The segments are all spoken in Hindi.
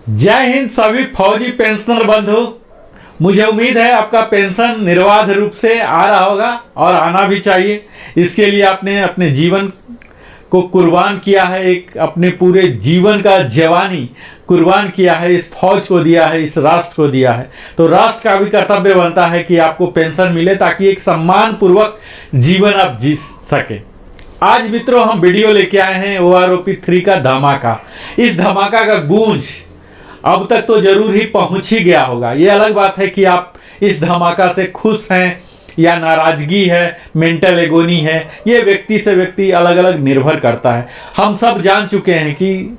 जय हिंद सभी फौजी पेंशनर बंधु। मुझे उम्मीद है आपका पेंशन निर्बाध रूप से आ रहा होगा और आना भी चाहिए। इसके लिए आपने अपने जीवन को कुर्बान किया है, एक अपने पूरे जीवन का जवानी कुर्बान किया है, इस फौज को दिया है, इस राष्ट्र को दिया है। तो राष्ट्र का भी कर्तव्य बनता है कि आपको पेंशन मिले ताकि एक सम्मान पूर्वक जीवन आप जी सके। आज मित्रों हम वीडियो लेके आए हैं OROP 3 का धमाका। इस धमाका का गूंज अब तक तो जरूर ही पहुंच ही गया होगा। ये अलग बात है कि आप इस धमाका से खुश हैं या नाराजगी है, मेंटल एगोनी है, ये व्यक्ति से व्यक्ति अलग अलग निर्भर करता है। हम सब जान चुके हैं कि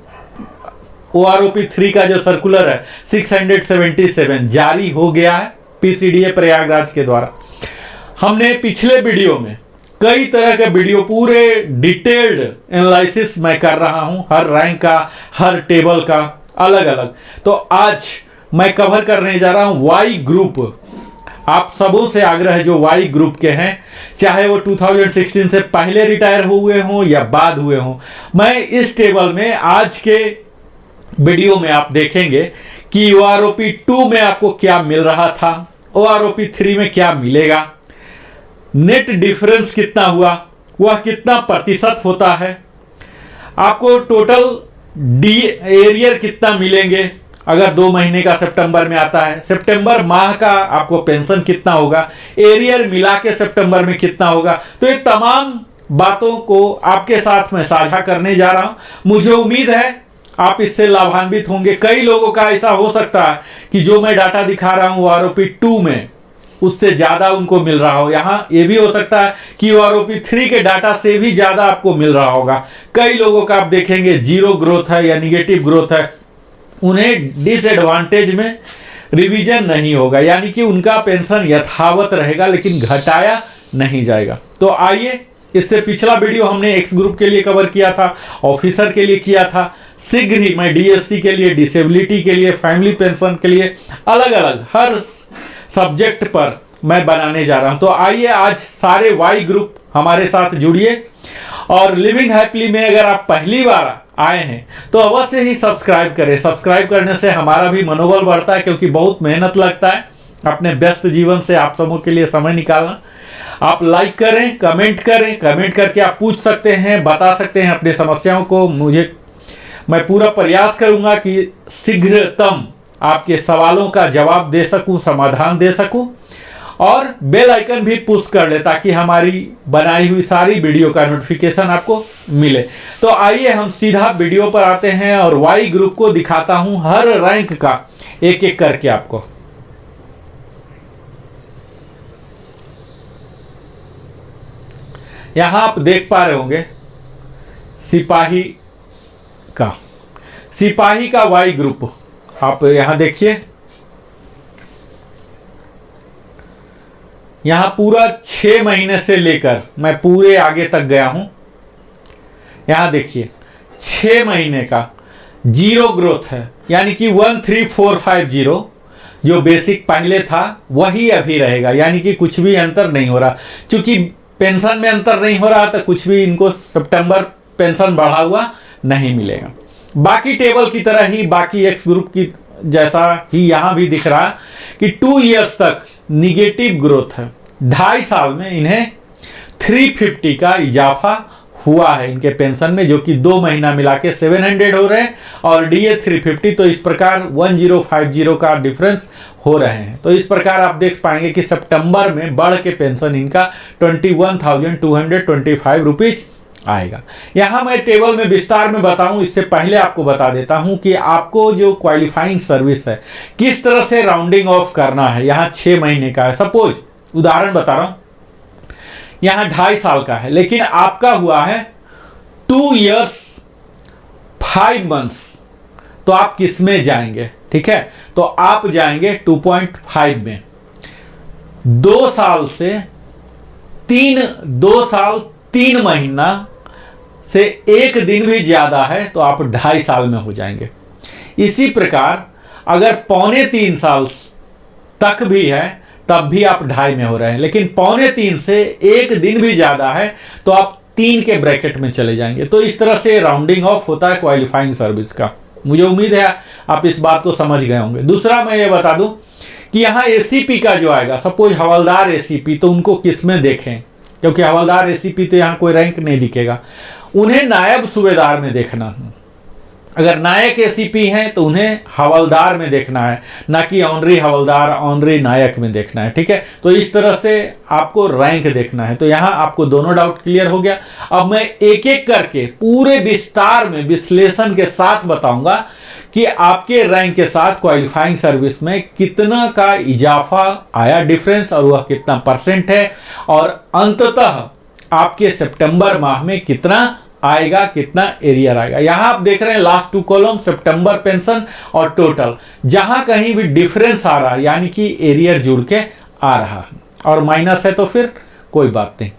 OROP 3 का जो सर्कुलर है 677 जारी हो गया है PCDA प्रयागराज के द्वारा। हमने पिछले वीडियो में कई तरह के वीडियो पूरे डिटेल्ड एनालिसिस मैं कर रहा हूं, हर रैंक का, हर टेबल का अलग अलग। तो आज मैं कवर करने जा रहा हूं वाई ग्रुप। आप सबों से आग्रह है जो वाई ग्रुप के हैं, चाहे वो 2016 से पहले रिटायर हुए हों या बाद हुए हों, मैं इस टेबल में आज के वीडियो में आप देखेंगे कि OROP 2 में आपको क्या मिल रहा था, OROP 3 में क्या मिलेगा, नेट डिफरेंस कितना हुआ, वह कितना प्रतिशत होता है, आपको टोटल डी एरियर कितना मिलेंगे अगर 2 महीने का सितंबर में आता है, सितंबर माह का आपको पेंशन कितना होगा, एरियर मिला के सितंबर में कितना होगा। तो ये तमाम बातों को आपके साथ में साझा करने जा रहा हूं। मुझे उम्मीद है आप इससे लाभान्वित होंगे। कई लोगों का ऐसा हो सकता है कि जो मैं डाटा दिखा रहा हूं OROP 2 में उससे ज्यादा उनको मिल रहा हो। यहाँ ये भी हो सकता है कि OROP 3 के डाटा से भी ज्यादा आपको मिल रहा होगा। कई लोगों का आप देखेंगे जीरो ग्रोथ है या निगेटिव ग्रोथ है, उन्हें डिसएडवांटेज में रिवीजन नहीं होगा, यानी कि उनका पेंशन यथावत रहेगा लेकिन घटाया नहीं जाएगा। तो आइए, इससे पिछला वीडियो हमने एक्स ग्रुप के लिए कवर किया था, ऑफिसर के लिए किया था। शीघ्र ही मैं DSC के लिए, डिसेबिलिटी के लिए, फैमिली पेंशन के लिए अलग अलग हर सब्जेक्ट पर मैं बनाने जा रहा हूं। तो आइए आज सारे वाई ग्रुप हमारे साथ जुड़िए और लिविंग हैप्पीली में अगर आप पहली बार आए हैं तो अवश्य ही सब्सक्राइब करें। सब्सक्राइब करने से हमारा भी मनोबल बढ़ता है, क्योंकि बहुत मेहनत लगता है अपने व्यस्त जीवन से आप सबों के लिए समय निकालना। आप लाइक करें, कमेंट करें, कमेंट करके आप पूछ सकते हैं, बता सकते हैं अपनी समस्याओं को। मैं पूरा प्रयास करूंगा कि शीघ्रतम आपके सवालों का जवाब दे सकूं, समाधान दे सकूं, और बेल आइकन भी पुश कर ले ताकि हमारी बनाई हुई सारी वीडियो का नोटिफिकेशन आपको मिले। तो आइए हम सीधा वीडियो पर आते हैं और वाई ग्रुप को दिखाता हूं हर रैंक का एक एक करके आपको। यहां आप देख पा रहे होंगे सिपाही का वाई ग्रुप। आप यहां देखिए, यहां पूरा 6 महीने से लेकर मैं पूरे आगे तक गया हूं। यहां देखिए 6 महीने का जीरो ग्रोथ है, यानी कि 13450 जो बेसिक पहले था वही अभी रहेगा, यानी कि कुछ भी अंतर नहीं हो रहा। चूंकि पेंशन में अंतर नहीं हो रहा तो कुछ भी इनको सितंबर पेंशन बढ़ा हुआ नहीं मिलेगा। बाकी टेबल की तरह ही, बाकी एक्स ग्रुप की जैसा ही यहां भी दिख रहा कि 2 इयर्स तक निगेटिव ग्रोथ है। 2.5 साल में इन्हें 350 का इजाफा हुआ है इनके पेंशन में, जो कि 2 महीना मिला के 700 हो रहे हैं और DA 350। तो इस प्रकार 1050 का डिफरेंस हो रहे हैं। तो इस प्रकार आप देख पाएंगे कि सितंबर में बढ़ के पेंशन इनका 21,225 रुपीज आएगा। यहां मैं टेबल में विस्तार में बताऊं, इससे पहले आपको बता देता हूं कि आपको जो क्वालिफाइंग सर्विस है किस तरह से राउंडिंग ऑफ करना है। यहां 6 महीने का है, सपोज उदाहरण बता रहा हूं, यहां 2.5 साल का है लेकिन आपका हुआ है 2 इयर्स 5 मंथ्स। तो आप किस में जाएंगे? ठीक है, तो आप जाएंगे 2.5 में। 2 साल 3 महीना से 1 दिन भी ज्यादा है तो आप 2.5 साल में हो जाएंगे। इसी प्रकार अगर 2.25 साल तक भी है तब भी आप 2.5 में हो रहे हैं, लेकिन 2.25 से 1 दिन भी ज्यादा है तो आप 3 के ब्रैकेट में चले जाएंगे। तो इस तरह से राउंडिंग ऑफ होता है क्वालिफाइंग सर्विस का। मुझे उम्मीद है आप इस बात को समझ गए होंगे। दूसरा मैं ये बता दूं कि यहाँ एसीपी का जो आएगा, सपोज हवलदार एसीपी, तो उनको किस में देखें, क्योंकि हवलदार एसीपी तो यहाँ कोई रैंक नहीं दिखेगा, उन्हें नायब सूबेदार में देखना है। अगर नायक एसीपी हैं तो उन्हें हवलदार में देखना है, ना कि ऑनरी हवलदार ऑनरी नायक में देखना है। ठीक है, तो इस तरह से आपको रैंक देखना है। तो यहाँ आपको दोनों डाउट क्लियर हो गया। अब मैं एक एक करके पूरे विस्तार में विश्लेषण के साथ बताऊंगा कि आपके रैंक के साथ क्वालिफाइंग सर्विस में कितना का इजाफा आया, डिफरेंस, और वह कितना परसेंट है, और अंततः आपके सितंबर माह में कितना आएगा, कितना एरियर आएगा। यहां आप देख रहे हैं लास्ट 2 कॉलम सितंबर पेंशन और टोटल, जहां कहीं भी डिफरेंस आ रहा है यानी कि एरियर जुड़ के आ रहा है, और माइनस है तो फिर कोई बात नहीं।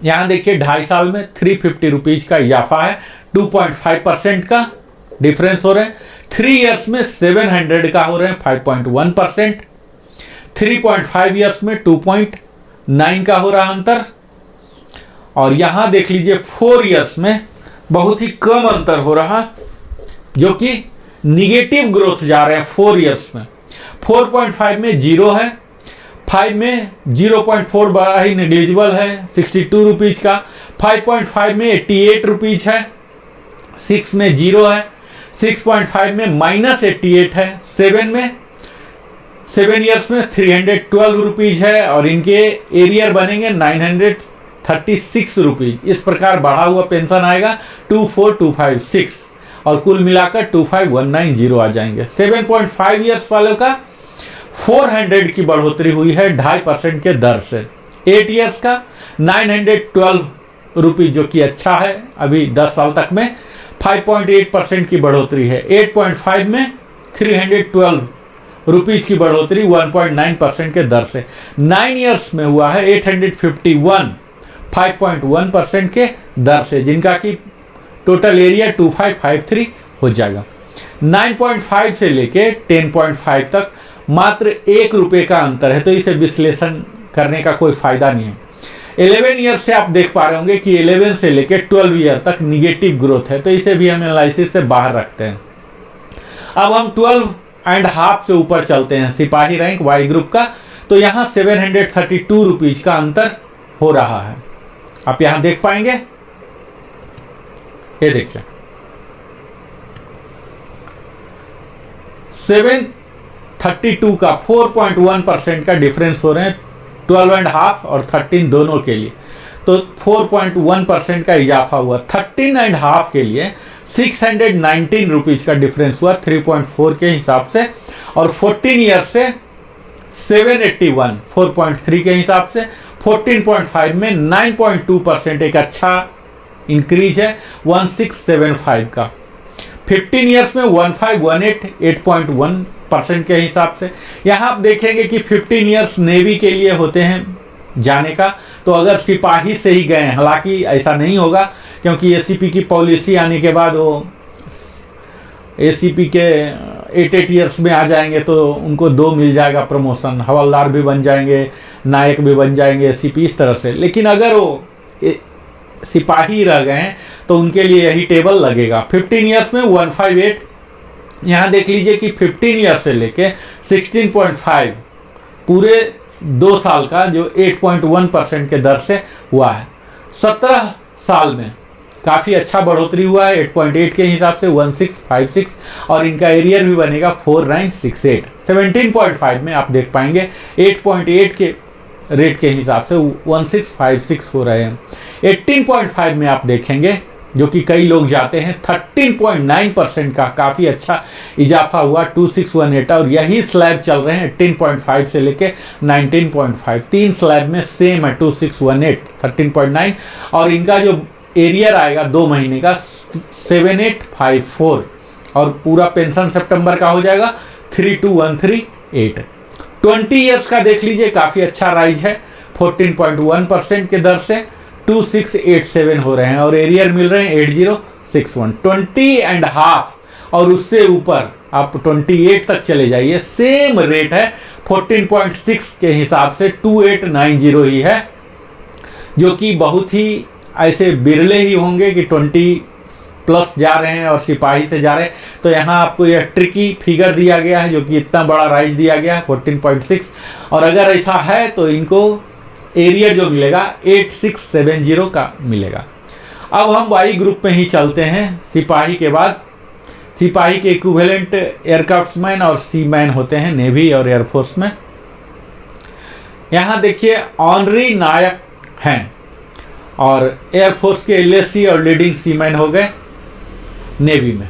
यहां देखिए 2.5 साल में 350 रुपीज का इजाफा है, 2.5% का डिफरेंस हो रहे हैं। 3 इयर्स में 700 का हो रहे हैं, 5.1%। 3.5 इयर्स में 2.9 का हो रहा अंतर, और यहां देख लीजिए 4 इयर्स में बहुत ही कम अंतर हो रहा, जो कि निगेटिव ग्रोथ जा रहे हैं 4 इयर्स में। 4.5 में 0 है, 5 में 0.4 बड़ा ही नेग्लिजिबल है, 62 रुपीज का। 5.5 में 88 रुपीज है, 6 में 0 है, 6.5 में -88 है, 7 इयर्स में 312 रुपीज है, और इनके एरियर बनेंगे 936 रुपीज। इस प्रकार बढ़ा हुआ पेंशन आएगा 24256, और कुल मिलाकर 25190 आ जाएंगे। 7.5 इयर्स वालों का 400 की बढ़ोतरी हुई है 2.5% के दर से। 8 इयर्स का 912 रुपीज, जो कि अच्छा है अभी 10 साल तक में। 5.8% की बढ़ोतरी है। 8.5 में 312 रुपीज की बढ़ोतरी 1.9% के दर से। 9 इयर्स में हुआ है 851, 5.1% के दर से, जिनका कि टोटल एरिया 2553 हो जाएगा। 9.5 से लेके 10.5 तक मात्र 1 रुपये का अंतर है, तो इसे विश्लेषण करने का कोई फायदा नहीं है। 11 ईयर से आप देख पा रहे होंगे कि 11 से लेके 12 ईयर तक निगेटिव ग्रोथ है, तो इसे भी हम एनालिसिस से बाहर रखते हैं। अब हम 12.5 से ऊपर चलते हैं, सिपाही रैंक वाई ग्रुप का, तो यहाँ 732 रुपीज का अंतर हो रहा है। आप यहां देख पाएंगे, ये देखिए 732 का 4.1% का डिफरेंस हो रहे हैं 12.5 और 13 दोनों के लिए, तो 4.1% का इजाफा हुआ। 13.5 के लिए 619 रुपीज का डिफरेंस हुआ 3.4 के हिसाब से, और 14 ईयर से 781 4.3 के हिसाब से। 14.5 में 9.2% एक अच्छा इंक्रीज है 1675 का। 15 ईयर्स में 1518 8.1% के हिसाब से। यहाँ आप देखेंगे कि 15 ईयर्स नेवी के लिए होते हैं जाने का, तो अगर सिपाही से ही गए, हालांकि ऐसा नहीं होगा क्योंकि एसीपी की पॉलिसी आने के बाद वो एसीपी के 8 ईयर्स में आ जाएंगे तो उनको 2 मिल जाएगा प्रमोशन, हवलदार भी बन जाएंगे, नायक भी बन जाएंगे, एसीपी, इस तरह से। लेकिन अगर वो सिपाही रह गए हैं तो उनके लिए यही टेबल लगेगा। 15 ईयर्स में 158, यहाँ देख लीजिए कि 15 ईयर्स से लेके 16.5 पूरे 2 साल का जो 8.1% के दर से हुआ है। 17 साल में काफ़ी अच्छा बढ़ोतरी हुआ है 8.8 के हिसाब से 1656, और इनका एरियर भी बनेगा 4968। 17.5 में आप देख पाएंगे 8.8 के रेट के हिसाब से 1656 हो रहे हैं। 18.5 में आप देखेंगे, जो कि कई लोग जाते हैं, 13.9% का काफ़ी अच्छा इजाफा हुआ 2618, और यही स्लैब चल रहे हैं 18.5 से लेके 19.5। 3 स्लैब में सेम है 2618 13.9, और इनका जो एरियर आएगा 2 महीने का 7854, और पूरा पेंशन सितंबर का हो जाएगा 32138। 20 ईयर्स का देख लीजिए काफ़ी अच्छा राइज है 14.1% के दर से 2687 हो रहे हैं, और एरियर मिल रहे हैं 8061। 20.5 और उससे ऊपर आप 28 तक चले जाइए, सेम रेट है 14.6 के हिसाब से 2890 ही है, जो कि बहुत ही ऐसे बिरले ही होंगे कि 20+ प्लस जा रहे हैं और सिपाही से जा रहे हैं, तो यहाँ आपको यह ट्रिकी फिगर दिया गया है जो कि इतना बड़ा राइज दिया गया है 14.6। और अगर ऐसा है तो इनको एरियर जो मिलेगा 8670 का मिलेगा। अब हम वाई ग्रुप में ही चलते हैं। सिपाही के बाद सिपाही के इक्विवेलेंट एयरक्राफ्ट्समैन और सीमैन होते हैं नेवी और एयरफोर्स में। यहाँ देखिए ऑनरी नायक हैं और एयरफोर्स के एलएसी और लीडिंग सीमैन हो गए नेवी में।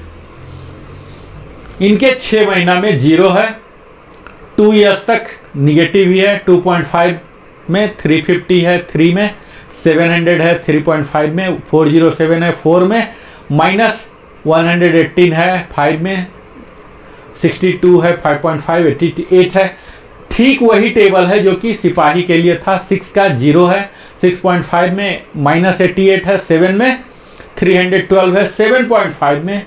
इनके 6 महीना में 0 है, 2 इयर्स तक निगेटिव ही है, 2.5 में 350 है, 3 में 700 है, 3.5 में 407 है, 4 में -118 है, 5 में 62 है, 5.5 88 है। ठीक वही टेबल है जो कि सिपाही के लिए था। 6 का 0 है, 6.5 में -88 है, 7 में 312 है, 7.5 में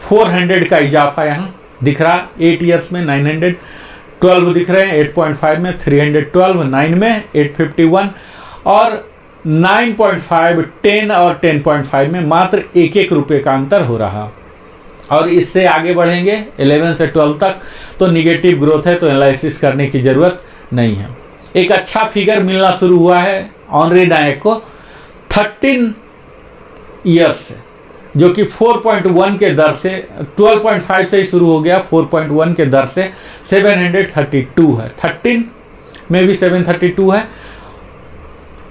400 का इजाफा यहाँ दिख रहा, 8 इयर्स में 912 दिख रहे हैं, 8.5 में 312, 9 में 851 और 9.5, 10 और 10.5 में मात्र 1-1 रुपये का अंतर हो रहा। और इससे आगे बढ़ेंगे 11 से 12 तक तो निगेटिव ग्रोथ है, तो एनालिसिस करने की ज़रूरत नहीं है। एक अच्छा फिगर मिलना शुरू हुआ है ऑनरी नायक को 13 ईयर्स से, जो कि 4.1 के दर से 12.5 से ही शुरू हो गया, 4.1 के दर से 732 है। 13 में भी 732 है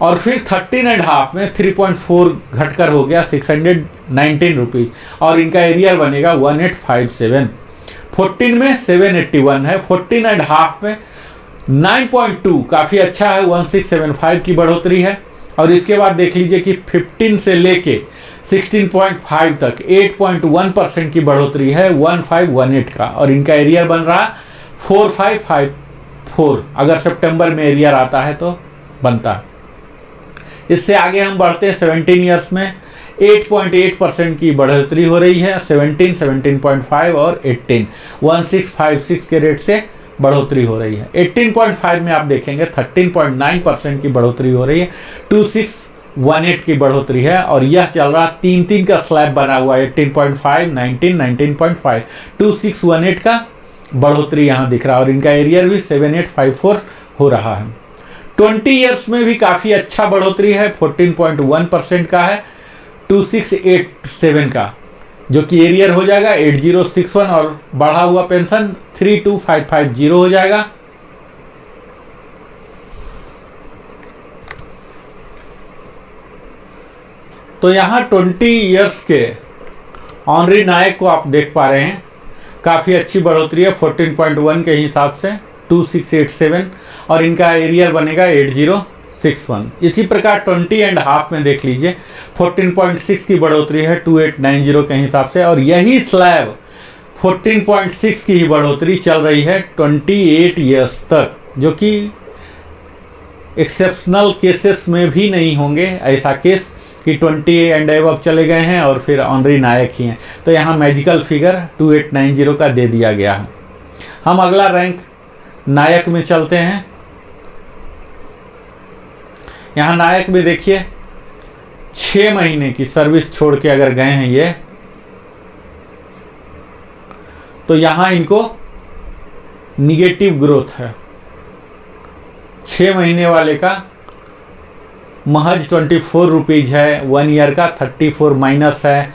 और फिर 13.5 में 3.4 घटकर हो गया 619 रुपीज़ और इनका एरियर बनेगा 1857। 14 में 781 है, 14.5 में 9.2 काफ़ी अच्छा है, 1675 की बढ़ोतरी है। और इसके बाद देख लीजिए कि 15 से लेके 16.5 तक 8.1% की बढ़ोतरी है, 1518 का, और इनका एरियर बन रहा 4554। अगर सितंबर में एरियर आता है तो बनता है। इससे आगे हम बढ़ते हैं 17 ईयर्स में 8.8% की बढ़ोतरी हो रही है, 17, 17.5 और 18 1656 के रेट से बढ़ोतरी हो रही है। 18.5 में आप देखेंगे 13.9% की बढ़ोतरी हो रही है, 2618 की बढ़ोतरी है और यह चल रहा 3-3 का स्लैब बना हुआ है, 18.5, 19, 19.5, 2618 का बढ़ोतरी यहाँ दिख रहा है और इनका एरियर भी 7854 हो रहा है। 20 ईयर्स में भी काफ़ी अच्छा बढ़ोतरी है, 14.1% का है, 2687 का, जो कि एरियर हो जाएगा 8061 और बढ़ा हुआ पेंशन 32550 हो जाएगा। तो यहाँ 20 ईयर्स के ऑनरी नायक को आप देख पा रहे हैं, काफ़ी अच्छी बढ़ोतरी है 14.1 के हिसाब से 2687 और इनका एरियर बनेगा 8061। इसी प्रकार 20.5 में देख लीजिए 14.6 की बढ़ोतरी है 2890 के हिसाब से और यही स्लैब 14.6 की ही बढ़ोतरी चल रही है 28 ईयर्स तक, जो कि एक्सेप्शनल केसेस में भी नहीं होंगे ऐसा केस कि 20 एंड अबव चले गए हैं और फिर ऑनरी नायक ही हैं। तो यहाँ मैजिकल फिगर 2890 का दे दिया गया है। हम अगला रैंक नायक में चलते हैं। यहाँ नायक में देखिए 6 महीने की सर्विस छोड़ के अगर गए हैं ये, तो यहाँ इनको निगेटिव ग्रोथ है। 6 महीने वाले का महज 24 रुपीज़ है, 1 ईयर का 34 माइनस है,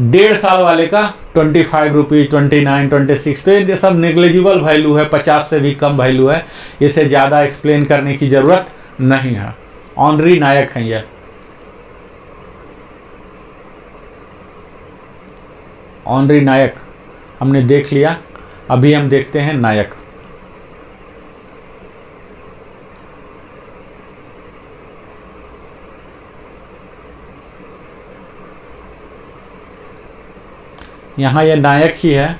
1.5 साल वाले का 25 रुपीज़, 29, 26। तो ये सब नेग्लिजिबल वैल्यू है, 50 से भी कम वैल्यू है, इसे ज़्यादा एक्सप्लेन करने की ज़रूरत नहीं है। ऑनरी नायक हैं ये। ऑनरी नायक हमने देख लिया, अभी हम देखते हैं नायक। यहाँ ये नायक ही है।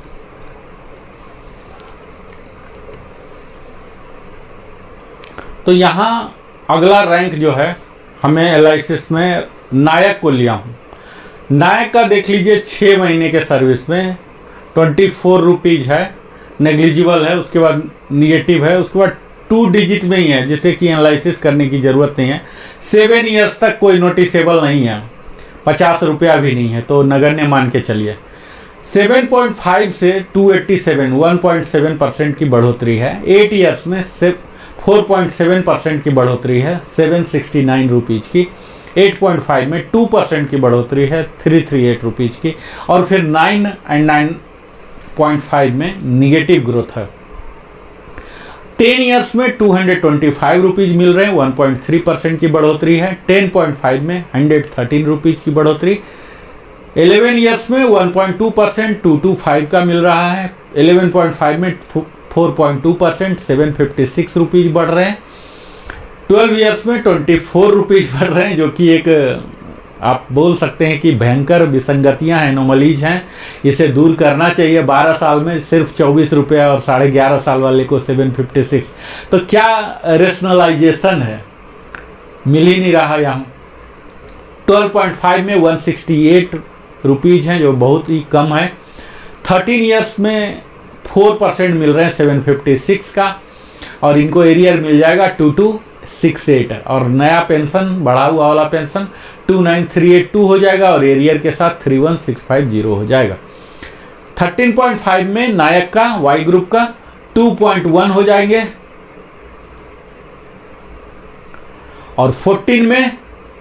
तो यहाँ अगला रैंक जो है हमें एनालिसिस में नायक को लिया हूँ। नायक का देख लीजिए 6 महीने के सर्विस में 24 रुपीज़ है, नेग्लिजिबल है, उसके बाद निगेटिव है, उसके बाद 2 डिजिट में ही है जिसे कि एनालिसिस करने की ज़रूरत नहीं है। 7 ईयर्स तक कोई नोटिसेबल नहीं है, 50 रुपया भी नहीं है, तो नगण्य मान के चलिए। 7.5 से 287 1.7% की बढ़ोतरी है। 8 ईयर्स में 4.7% की बढ़ोतरी है 769 रुपीज़ की। 8.5 में 2% की बढ़ोतरी है 338 रुपीज़ की। और फिर 9 एंड 9.5 में निगेटिव ग्रोथ है। 10 ईयर्स में 225 रुपीज़ मिल रहे हैं, 1.3% की बढ़ोतरी है। 10.5 में 113 रुपीज़ की बढ़ोतरी। 11 ईयर्स में 1.2% 225 का मिल रहा है। 11.5 में 4.2% 756 रुपीज़ बढ़ रहे हैं। 12 ईयर्स में 24 रुपीज़ बढ़ रहे हैं, जो कि एक आप बोल सकते हैं कि भयंकर विसंगतियां हैं, एनोमलीज हैं। इसे दूर करना चाहिए। 12 साल में सिर्फ 24 रुपये और 11.5 साल वाले को 756, तो क्या रेशनलाइजेशन है, मिल ही नहीं रहा यहाँ। 12.5 में 168 रुपीज़ हैं, जो बहुत ही कम है। 13 ईयर्स में 4% मिल रहे हैं 756 का, और इनको एरियर मिल जाएगा 2268 और नया पेंशन बढ़ा हुआ वाला पेंशन 29382 हो जाएगा और एरियर के साथ 31650 हो जाएगा। 13.5 में नायक का वाई ग्रुप का 2.1 हो जाएंगे और 14 में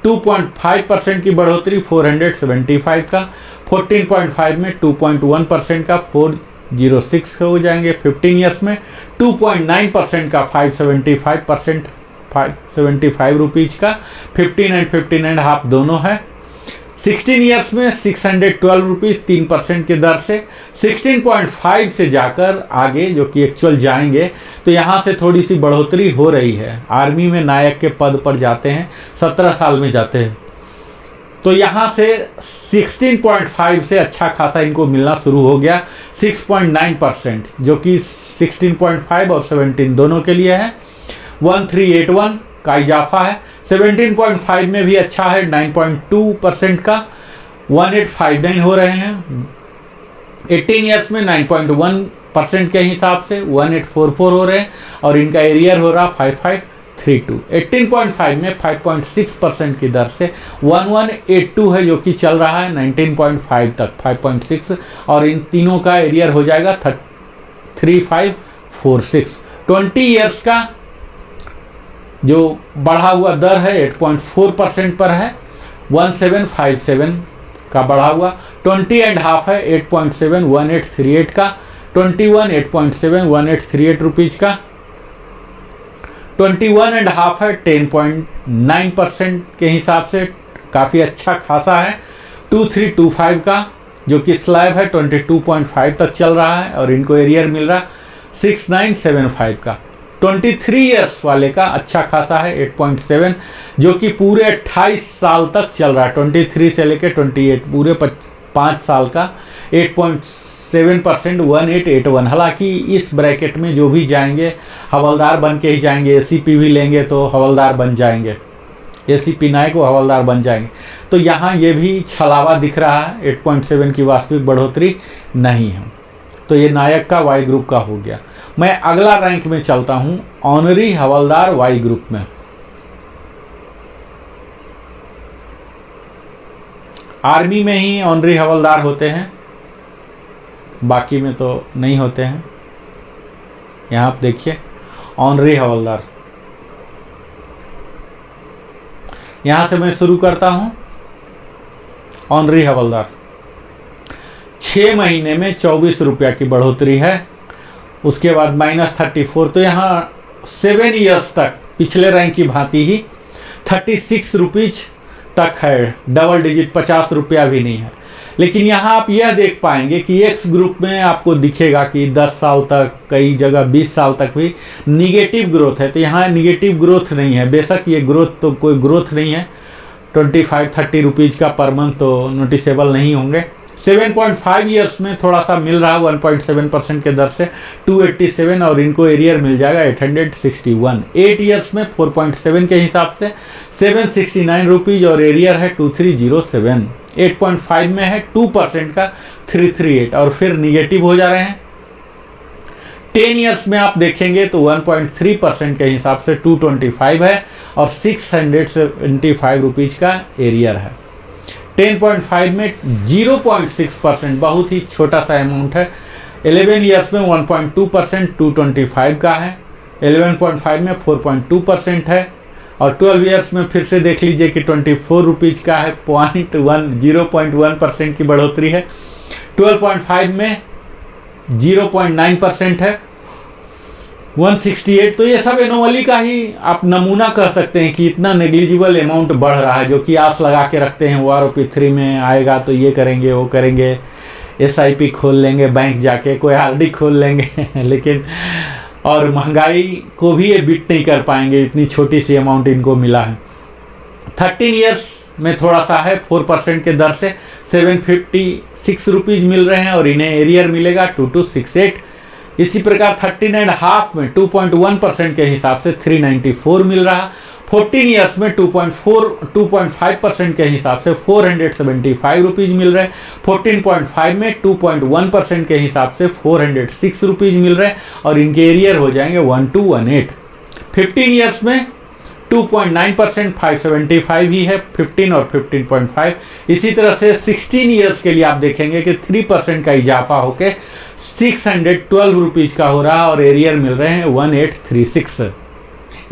2.5% की बढ़ोतरी 475 का। 14.5 में 2.1% का 406 हो जाएंगे। 15 ईयर्स में 2.9% का 575 रुपीज़ का। 15 एंड 15.5 दोनों है। 16 ईयर्स में 612 रुपीज़ 3% की दर से। 16.5 से जाकर आगे जो कि एक्चुअल जाएंगे तो यहाँ से थोड़ी सी बढ़ोतरी हो रही है। आर्मी में नायक के पद पर जाते हैं, 17 साल में जाते हैं, तो यहाँ से 16.5 से अच्छा खासा इनको मिलना शुरू हो गया 6.9%, जो कि 16.5 और 17 दोनों के लिए है। 1381 का इजाफा है। 17.5 में भी अच्छा है 9.2% का 1859 हो रहे हैं। 18 ईयर्स में 9.1% के हिसाब से 1844 हो रहे हैं और इनका एरियर हो रहा 5532। 18.5 में 5.6% की दर से 1182 है, जो कि चल रहा है 19.5 तक 5.6 और इन तीनों का एरियर हो जाएगा 3546। 20 ईयर्स का जो बढ़ा हुआ दर है 8.4% पर है 1757 का बढ़ा हुआ। 20.5 है 8.7 1838 का। 21 8.7 1838 रुपीज़ का। 21.5 है 10.9% के हिसाब से काफ़ी अच्छा खासा है। 2325 का जो कि स्लैब है 22.5 तक चल रहा है और इनको एरियर मिल रहा 6975 का। 23 ईयर्स वाले का अच्छा खासा है 8.7, जो कि पूरे 28 साल तक चल रहा है। 23 से लेकर 28 पूरे 5 साल का 8.7% 1881। हालांकि इस ब्रैकेट में जो भी जाएंगे हवलदार बन के ही जाएंगे। एसीपी भी लेंगे तो हवलदार बन जाएंगे, एसीपी नायक वो हवलदार बन जाएंगे। तो यहाँ ये भी छलावा दिख रहा है, 8.7 की वास्तविक बढ़ोतरी नहीं है। तो ये नायक का वाई ग्रुप का हो गया। मैं अगला रैंक में चलता हूं, ऑनरी हवलदार वाई ग्रुप में। आर्मी में ही ऑनरी हवलदार होते हैं, बाकी में तो नहीं होते हैं। यहां आप देखिए ऑनरी हवलदार। यहां से मैं शुरू करता हूं। ऑनरी हवलदार 6 महीने में 24 रुपया की बढ़ोतरी है। उसके बाद -34, तो यहाँ 7 ईयर्स तक पिछले रैंक की भांति ही 36 रुपीज़ तक है। डबल डिजिट 50 रुपया भी नहीं है। लेकिन यहाँ आप यह देख पाएंगे कि एक्स ग्रुप में आपको दिखेगा कि 10 साल तक, कई जगह 20 साल तक भी निगेटिव ग्रोथ है। तो यहाँ निगेटिव ग्रोथ नहीं है। बेशक ये ग्रोथ तो कोई ग्रोथ नहीं है। 25-30 रुपीज़ का पर मंथ तो नोटिसेबल नहीं होंगे। 7.5 ईयर्स में थोड़ा सा मिल रहा है 1.7% के दर से 287 और इनको एरियर मिल जाएगा 861। 8 ईयर्स में 4.7 के हिसाब से 769 रुपीज़ और एरियर है 2307। 8.5 में है 2% का 338 और फिर निगेटिव हो जा रहे हैं। 10 ईयर्स में आप देखेंगे तो 1.3% के हिसाब से 225 है और 675 रुपीज़ का एरियर है। 10.5 में 0.6%, बहुत ही छोटा सा अमाउंट है। 11 ईयर्स में 1.2%, 225 का है। 11.5 में 4.2% है। और 12 ईयर्स में फिर से देख लीजिए कि 24 रुपीज़ का है, 0.1% की बढ़ोतरी है। 12.5 में 0.9% है, 168। तो ये सब एनोमली का ही आप नमूना कह सकते हैं कि इतना नेग्लिजिबल अमाउंट बढ़ रहा है, जो कि आस लगा के रखते हैं OROP3 में आएगा तो ये करेंगे वो करेंगे, SIP खोल लेंगे बैंक जाके, कोई RD खोल लेंगे लेकिन और महंगाई को भी ये बीट नहीं कर पाएंगे, इतनी छोटी सी अमाउंट इनको मिला है। 13 ईयर्स में थोड़ा सा है, 4% के दर से 756 रुपीज़ मिल रहे हैं और इन्हें एरियर मिलेगा 2268। इसी प्रकार 13.5 में 2.1% के हिसाब से 394 मिल रहा। 14 ईयर्स में 2.5% के हिसाब से 475 रुपीज़ मिल रहे। 14.5 में 2.1% के हिसाब से 406 रुपीज़ मिल रहे और इनके एरियर हो जाएंगे 1218। 15 ईयर्स में 2.9% 575 ही है, 15 और 15.5। इसी तरह से 16 ईयर्स के लिए आप देखेंगे कि 3% का इजाफा होके 612 रुपीज़ का हो रहा और एरियर मिल रहे हैं 1836।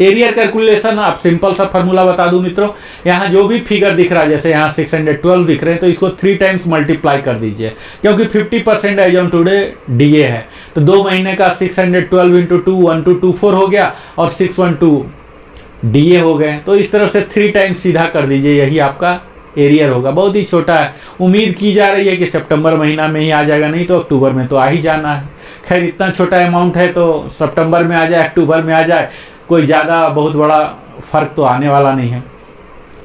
एरियर कैलकुलेशन आप सिंपल सा फार्मूला बता दूं मित्रों, यहाँ जो भी फिगर दिख रहा है, जैसे यहाँ 612 दिख रहे हैं तो इसको 3 टाइम्स मल्टीप्लाई कर दीजिए, क्योंकि 50% एज ऑन टुडे DA है। तो 2 महीने का 612 इंटू 2 1224 हो गया और 612 DA हो गए। तो इस तरह से 3 टाइम्स सीधा कर दीजिए, यही आपका एरियर होगा। बहुत ही छोटा है, उम्मीद की जा रही है कि सितंबर महीना में ही आ जाएगा, नहीं तो अक्टूबर में तो आ ही जाना है। खैर इतना छोटा अमाउंट है तो सितंबर में आ जाए अक्टूबर में आ जाए, कोई ज़्यादा बहुत बड़ा फ़र्क तो आने वाला नहीं है।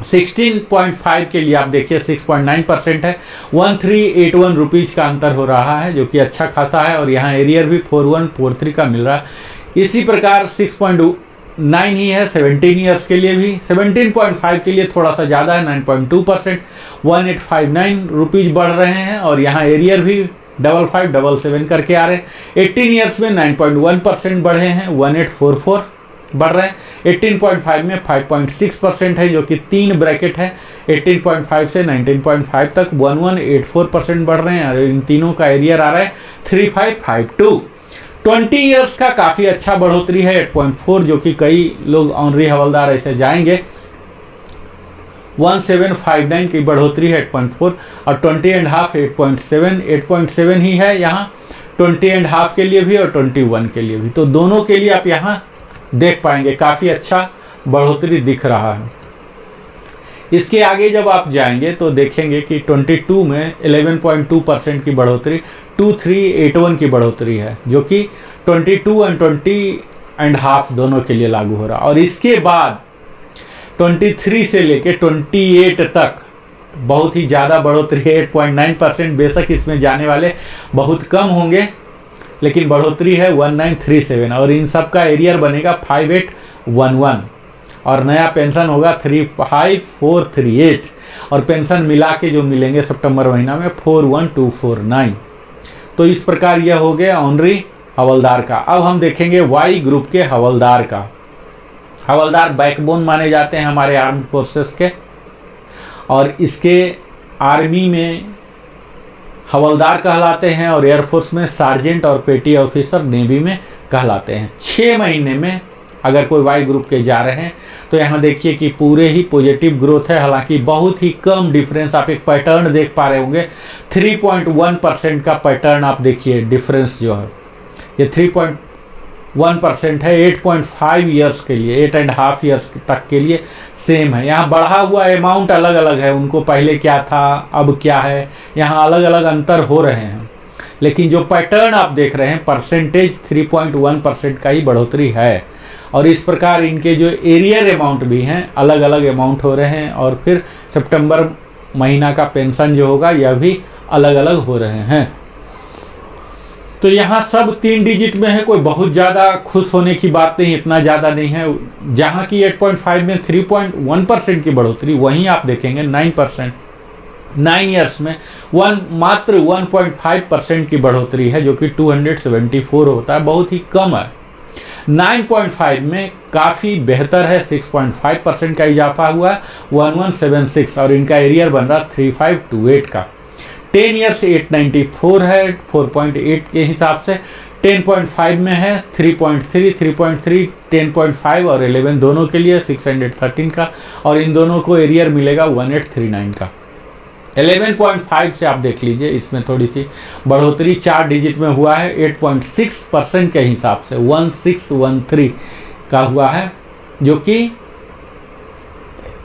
16.5 के लिए आप देखिए 6.9% है, 1381 रुपीज़ का अंतर हो रहा है, जो कि अच्छा खासा है। और यहाँ एरियर भी 4143 का मिल रहा है। इसी प्रकार 6.9 ही है 17 ईयर्स के लिए भी। 17.5 के लिए थोड़ा सा ज़्यादा है, 9.2%, 1859 रुपीज़ बढ़ रहे हैं और यहाँ एरियर भी 5577 करके आ रहे हैं। 18 ईयर्स में 9.1% बढ़े हैं, 1844 बढ़ रहे हैं। 18.5 में 5.6% है, जो कि 3 ब्रैकेट है। 18.5 से 19.5 तक 1184% बढ़ रहे हैं और इन तीनों का एरियर आ रहा है 3552। 20 ईयर्स का काफ़ी अच्छा बढ़ोतरी है 8.4, जो कि कई लोग ऑनरी हवलदार ऐसे जाएंगे। 1759 की बढ़ोतरी है 8.4 और 20.5 8.7, 8.7 ही है यहाँ 20.5 के लिए भी और 21 के लिए भी। तो दोनों के लिए आप यहाँ देख पाएंगे काफ़ी अच्छा बढ़ोतरी दिख रहा है। इसके आगे जब आप जाएंगे तो देखेंगे कि 22 में 11.2% की बढ़ोतरी 2381 की बढ़ोतरी है, जो कि 22 और 20.5 दोनों के लिए लागू हो रहा। और इसके बाद 23 से लेके 28 तक बहुत ही ज़्यादा बढ़ोतरी है 8.9%। बेशक इसमें जाने वाले बहुत कम होंगे, लेकिन बढ़ोतरी है 1937 और इन सब का एरियर बनेगा 5811 और नया पेंशन होगा 35438 और पेंशन मिला के जो मिलेंगे सितंबर महीना में 41249। तो इस प्रकार यह हो गया ऑनरी हवलदार का। अब हम देखेंगे वाई ग्रुप के हवलदार का। हवलदार बैकबोन माने जाते हैं हमारे आर्म्ड फोर्सेस के, और इसके आर्मी में हवलदार कहलाते हैं और एयरफोर्स में सार्जेंट और पेटी ऑफिसर, नेवी में कहलाते हैं। 6 महीने में अगर कोई वाई ग्रुप के जा रहे हैं तो यहाँ देखिए कि पूरे ही पॉजिटिव ग्रोथ है, हालांकि बहुत ही कम डिफरेंस। आप एक पैटर्न देख पा रहे होंगे, 3.1% का पैटर्न आप देखिए डिफरेंस जो है ये 3.1% है। 8.5 ईयर्स के लिए, 8.5 ईयर्स तक के लिए सेम है। यहाँ बढ़ा हुआ अमाउंट अलग अलग है, उनको पहले क्या था अब क्या है, यहाँ अलग अलग अंतर हो रहे हैं, लेकिन जो पैटर्न आप देख रहे हैं परसेंटेज 3.1% का ही बढ़ोतरी है। और इस प्रकार इनके जो एरियर अमाउंट भी हैं अलग अलग अमाउंट हो रहे हैं और फिर सितंबर महीना का पेंशन जो होगा यह भी अलग अलग हो रहे हैं। तो यहाँ सब 3 डिजिट में है, कोई बहुत ज़्यादा खुश होने की बात नहीं, इतना ज़्यादा नहीं है। जहाँ की 8.5 में 3.1% की बढ़ोतरी, वहीं आप देखेंगे 9%। 9 ईयर्स में मात्र 1.5% की बढ़ोतरी है, जो कि 274 होता है, बहुत ही कम है। 9.5 में काफ़ी बेहतर है, 6.5% का इजाफा हुआ है, 1176, और इनका एरियर बन रहा 3528 का। 10 ईयर्स 894 है 4.8 के हिसाब से। 10.5 में है 3.3, 3.3, 10.5 और 11 दोनों के लिए 613 का, और इन दोनों को एरियर मिलेगा 1839 का। 11.5 से आप देख लीजिए, इसमें थोड़ी सी बढ़ोतरी 4 डिजिट में हुआ है, 8.6% के हिसाब से 1613 का हुआ है, जो कि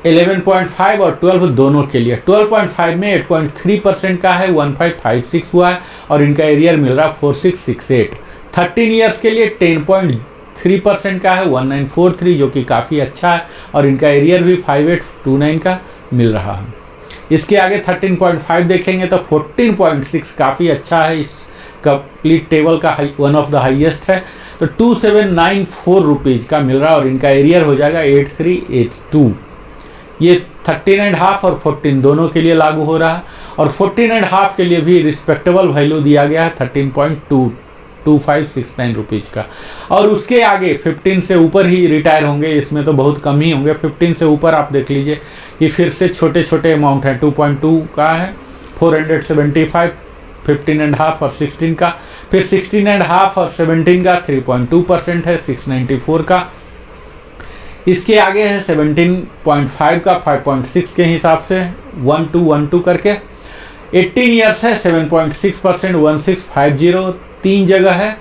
11.5 और 12 दोनों के लिए। 12.5 में 8.3% का है, 1556 हुआ है, और इनका एरियर मिल रहा 4668। 13 ईयर्स के लिए 10.3% का है, 1943, जो कि काफ़ी अच्छा है, और इनका एरियर भी 5829 का मिल रहा है। इसके आगे 13.5 देखेंगे तो 14.6 काफ़ी अच्छा है, इस कंप्लीट टेबल का वन ऑफ द हाईएस्ट है, तो 2794 रुपीज़ का मिल रहा है, और इनका एरियर हो जाएगा 8382। ये 13.5 और 14 दोनों के लिए लागू हो रहा है, और 14.5 के लिए भी रिस्पेक्टेबल वैल्यू दिया गया है 13.2569 रुपीज़ का। और उसके आगे 15 से ऊपर ही रिटायर होंगे, इसमें तो बहुत कम ही होंगे। 15 से ऊपर आप देख लीजिए कि फिर से छोटे छोटे अमाउंट हैं, 2.2 का है 475, 15.5 और 16 का, फिर 16.5 और 17 का 3.2% है 694 का। इसके आगे है 17.5 का 5.6 के हिसाब से 1212 करके। 18 ईयर्स है 7.6% 1650, 3 जगह है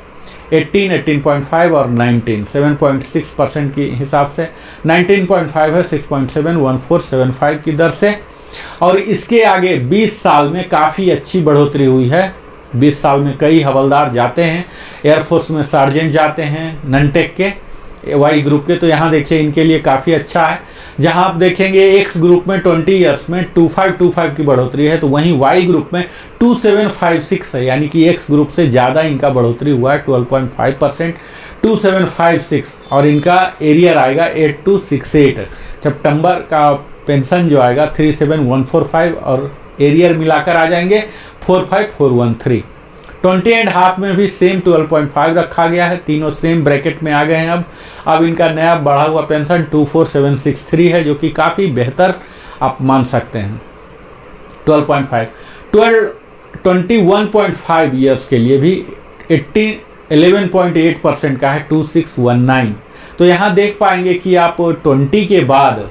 18, 18.5 और 19, 7.6% के हिसाब से। 19.5 है 6.7 1475 की दर से। और इसके आगे 20 साल में काफ़ी अच्छी बढ़ोतरी हुई है। 20 साल में कई हवलदार जाते हैं, एयरफोर्स में सार्जेंट जाते हैं ननटेक के वाई ग्रुप के, तो यहाँ देखिए इनके लिए काफ़ी अच्छा है। जहाँ आप देखेंगे एक्स ग्रुप में 20 ईयर्स में 2525 की बढ़ोतरी है, तो वहीं वाई ग्रुप में 2756 है, यानी कि एक्स ग्रुप से ज़्यादा इनका बढ़ोतरी हुआ है 12.5%, 2756, और इनका एरियर आएगा 8268। सितंबर का पेंशन जो आएगा 37145, और एरियर मिलाकर आ जाएंगे 45413। 20.5 में भी सेम 12.5 रखा गया है, तीनों सेम ब्रैकेट में आ गए हैं। अब इनका नया बढ़ा हुआ पेंशन 24763 है, जो कि काफ़ी बेहतर आप मान सकते हैं। 21.5 ईयर्स के लिए भी 11.8% का है 2619। तो यहाँ देख पाएंगे कि आप 20 के बाद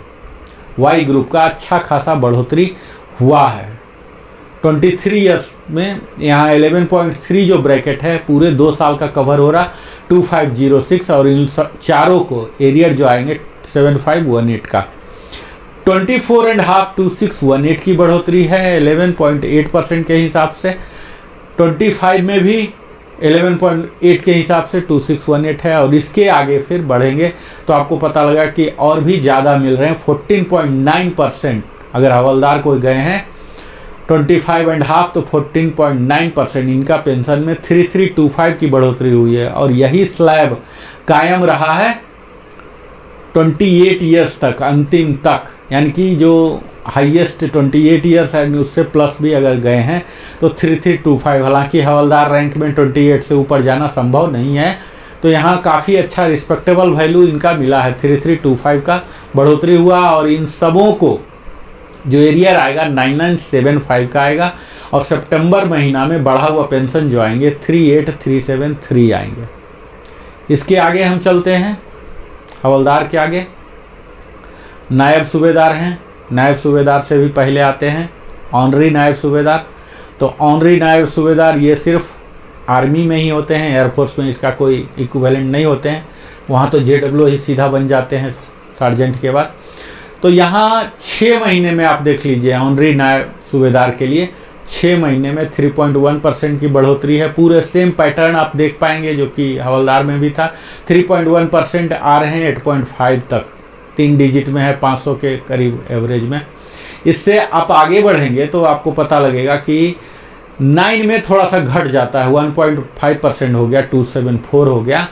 वाई ग्रुप का अच्छा खासा बढ़ोतरी हुआ है। 23 ईयर्स में यहाँ 11.3 जो ब्रैकेट है पूरे 2 साल का कवर हो रहा 2506, और इन चारों को एरियर जो आएंगे 7518 का। 24.5 2618 की बढ़ोतरी है 11.8% के हिसाब से। 25 में भी 11.8 के हिसाब से 2618 है, और इसके आगे फिर बढ़ेंगे तो आपको पता लगा कि और भी ज़्यादा मिल रहे हैं। 14.9% अगर हवलदार कोई गए हैं 25.5 तो 14.9% इनका पेंशन में 3325 की बढ़ोतरी हुई है, और यही स्लैब कायम रहा है 28 ईयर्स तक, अंतिम तक, यानी कि जो हाईएस्ट 28 ईयर्स है उससे प्लस भी अगर गए हैं तो 3325। हालांकि हवलदार रैंक में 28 से ऊपर जाना संभव नहीं है, तो यहाँ काफ़ी अच्छा रिस्पेक्टेबल वैल्यू इनका मिला है, 3325 का बढ़ोतरी हुआ। और इन सबों को जो एरियर आएगा 9975 का आएगा, और सितंबर महीना में बढ़ा हुआ पेंशन जो आएंगे 38373 आएंगे। इसके आगे हम चलते हैं, हवलदार के आगे नायब सूबेदार हैं। नायब सूबेदार से भी पहले आते हैं ऑनरी नायब सूबेदार। तो ऑनरी नायब सूबेदार ये सिर्फ आर्मी में ही होते हैं, एयरफोर्स में इसका कोई इक्विवेलेंट नहीं होते हैं, वहाँ तो JW ही सीधा बन जाते हैं सार्जेंट के बाद। तो यहाँ 6 महीने में आप देख लीजिए ऑनरी नायब सूबेदार के लिए 6 महीने में 3.1% की बढ़ोतरी है। पूरे सेम पैटर्न आप देख पाएंगे जो कि हवलदार में भी था। 3.1% आ रहे हैं 8.5 तक, 3 डिजिट में है, 500 के करीब एवरेज में। इससे आप आगे बढ़ेंगे तो आपको पता लगेगा कि 9 में थोड़ा सा घट जाता है, 1.5% हो गया, 274 हो गया,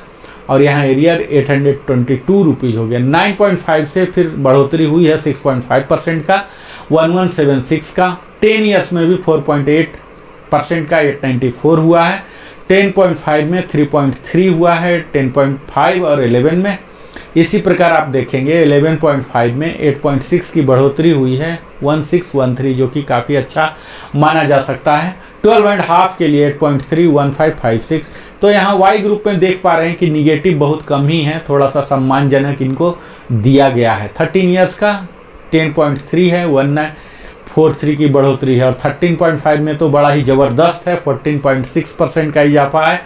और यहाँ एरियर 822 रुपीज़ हो गया। 9.5 से फिर बढ़ोतरी हुई है 6.5% का, 1176 का। 10 ईयर्स में भी 4.8% का 894 हुआ है। 10.5 में 3.3 हुआ है, 10.5 और 11 में। इसी प्रकार आप देखेंगे 11.5 में 8.6 की बढ़ोतरी हुई है, 1613, जो कि काफ़ी अच्छा माना जा सकता है। 12.5 के लिए 8.3, 1556। तो यहाँ वाई ग्रुप में देख पा रहे हैं कि निगेटिव बहुत कम ही है, थोड़ा सा सम्मानजनक इनको दिया गया है। 13 ईयर्स का 10.3 है, 1943 की बढ़ोतरी है, और 13.5 में तो बड़ा ही ज़बरदस्त है, 14.6% का इजाफा है।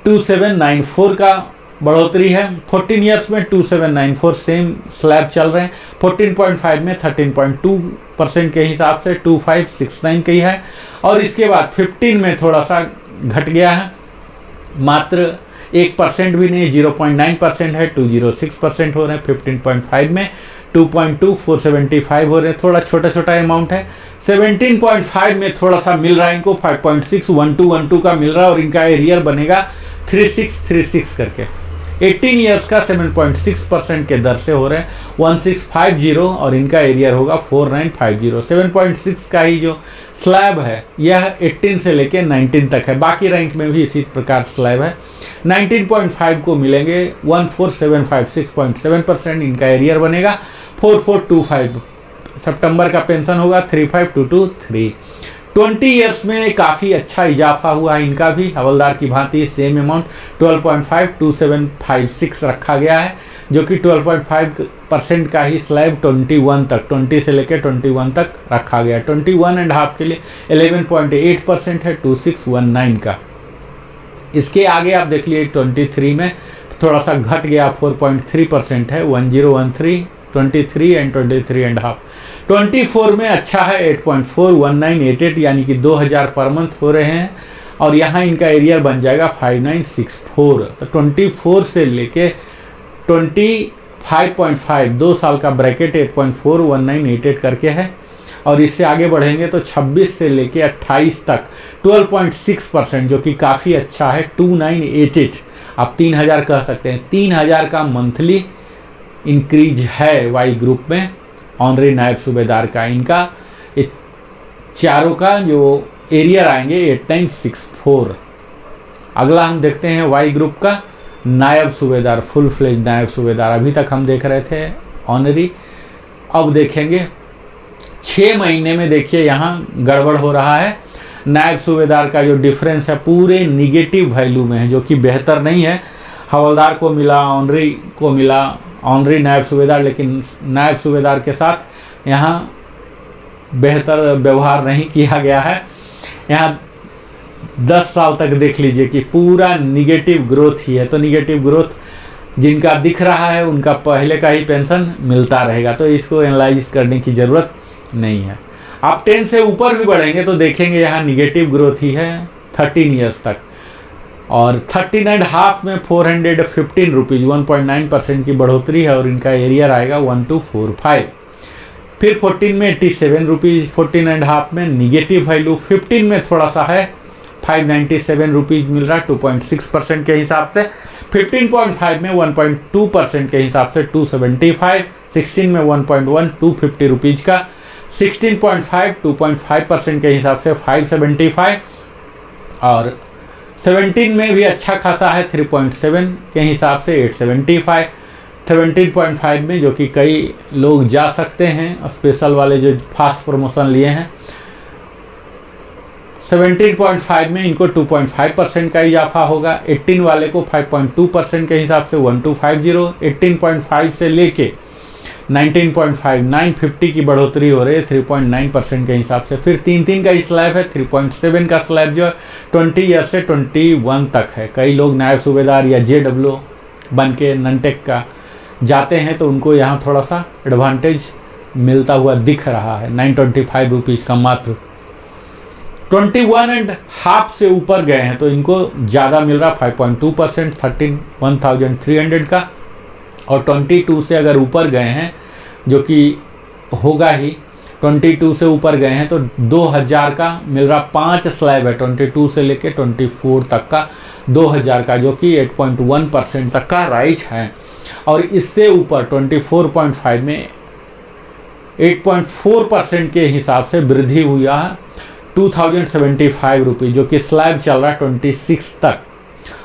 2794 का बढ़ोतरी है। 14 ईयर्स में 2794 सेम स्लैब चल रहे हैं। 14.5 में 13.2% के हिसाब से 2569 की है, और इसके बाद 15 में थोड़ा सा घट गया है, मात्र 1% भी नहीं, 0.9% है, 206% हो रहे हैं। 15.5 में 2.2475 हो रहे हैं, थोड़ा छोटा छोटा अमाउंट है। 17.5 में थोड़ा सा मिल रहा है इनको, 5.61212 का मिल रहा है, और इनका एरियर बनेगा 3636 करके। 18 ईयर्स का 7.6% के दर से हो रहे हैं, 1650, और इनका एरियर होगा 4950। 7.6 का ही जो स्लैब है यह 18 से लेके 19 तक है, बाकी रैंक में भी इसी प्रकार स्लैब है। 19.5 को मिलेंगे 14756.7%, इनका एरियर बनेगा 4425। सितंबर का पेंशन होगा 35223। 20 ईयर्स में काफ़ी अच्छा इजाफा हुआ है इनका भी, हवलदार की भांति सेम अमाउंट 12.52756 रखा गया है, जो कि 12.5% का ही स्लैब 21 तक, 20 से लेकर 21 तक रखा गया। 21.5 के लिए 11.8% है, 2619 का। इसके आगे आप देख लिए 23 में थोड़ा सा घट गया, 4.3% है, 1013, 23 एंड 23.5। 24 में अच्छा है, 8.41988, यानी कि 2000 पर मंथ हो रहे हैं, और यहाँ इनका एरियर बन जाएगा 5964। तो 24 से लेके 25.5, 2 साल का ब्रैकेट 8.41988 करके है, और इससे आगे बढ़ेंगे तो 26 से लेके 28 तक 12.6%, जो कि काफ़ी अच्छा है, 2988। आप 3000 कह सकते हैं, 3000 का मंथली इंक्रीज है वाई ग्रुप में ऑनरी नायब सूबेदार का। इनका चारों का जो एरियर आएंगे 8964। अगला हम देखते हैं वाई ग्रुप का नायब सूबेदार, फुल फ्लेज नायब सूबेदार। अभी तक हम देख रहे थे ऑनरी, अब देखेंगे 6 महीने में। देखिए यहाँ गड़बड़ हो रहा है, नायब सूबेदार का जो डिफरेंस है पूरे निगेटिव वैल्यू में है, जो कि बेहतर नहीं है। हवलदार को मिला, ऑनरी को मिला, ऑनरी नायब सूबेदार, लेकिन नायब सूबेदार के साथ यहाँ बेहतर व्यवहार नहीं किया गया है। यहाँ 10 साल तक देख लीजिए कि पूरा निगेटिव ग्रोथ ही है। तो निगेटिव ग्रोथ जिनका दिख रहा है उनका पहले का ही पेंशन मिलता रहेगा, तो इसको एनालाइज करने की ज़रूरत नहीं है। आप 10 से ऊपर भी बढ़ेंगे तो देखेंगे यहाँ निगेटिव ग्रोथ ही है 13 ईयर्स तक, और 13.5 में 415 रुपीज़, 1.9% की बढ़ोतरी है, और इनका एरियर आएगा 1245। फिर 14 में 87 रुपीज़, 14.5 में निगेटिव वैल्यू, 15 में थोड़ा सा है 597 रुपीज़ मिल रहा है, 2.6% के हिसाब से। 15.5 में 1.2% के हिसाब से 275, 16 में 1.1, 250 रुपीज़ का, 16.5 2.5% के हिसाब से 575, और 17 में भी अच्छा खासा है 3.7 के हिसाब से 875। 17.5 में जो कि कई लोग जा सकते हैं, स्पेशल वाले जो फास्ट प्रमोशन लिए हैं। 17.5 में इनको 2.5% का इजाफा होगा। 18 वाले को 5.2% के हिसाब से 1250। 18.5 से लेके 19.5 950 की बढ़ोतरी हो रही है 3.9% के हिसाब से। फिर 3 का स्लैब है, 3.7 का स्लैब जो है 20 ईयर से 21 तक है। कई लोग नायब सूबेदार या JW बन के ननटेक का जाते हैं तो उनको यहाँ थोड़ा सा एडवांटेज मिलता हुआ दिख रहा है। 925 रुपीज़ का मात्र। 21.5 से ऊपर गए हैं तो इनको ज़्यादा मिल रहा 5.2%, 13,300 का। और 22 से अगर ऊपर गए हैं, जो कि होगा ही, 22 से ऊपर गए हैं तो 2000 का मिल रहा। 5 स्लैब है 22 से लेके 24 तक का 2000 का, जो कि 8.1% तक का राइज है। और इससे ऊपर 24.5 में 8.4% के हिसाब से वृद्धि हुआ है। 2075 रुपीज़, जो कि स्लैब चल रहा है 26 तक,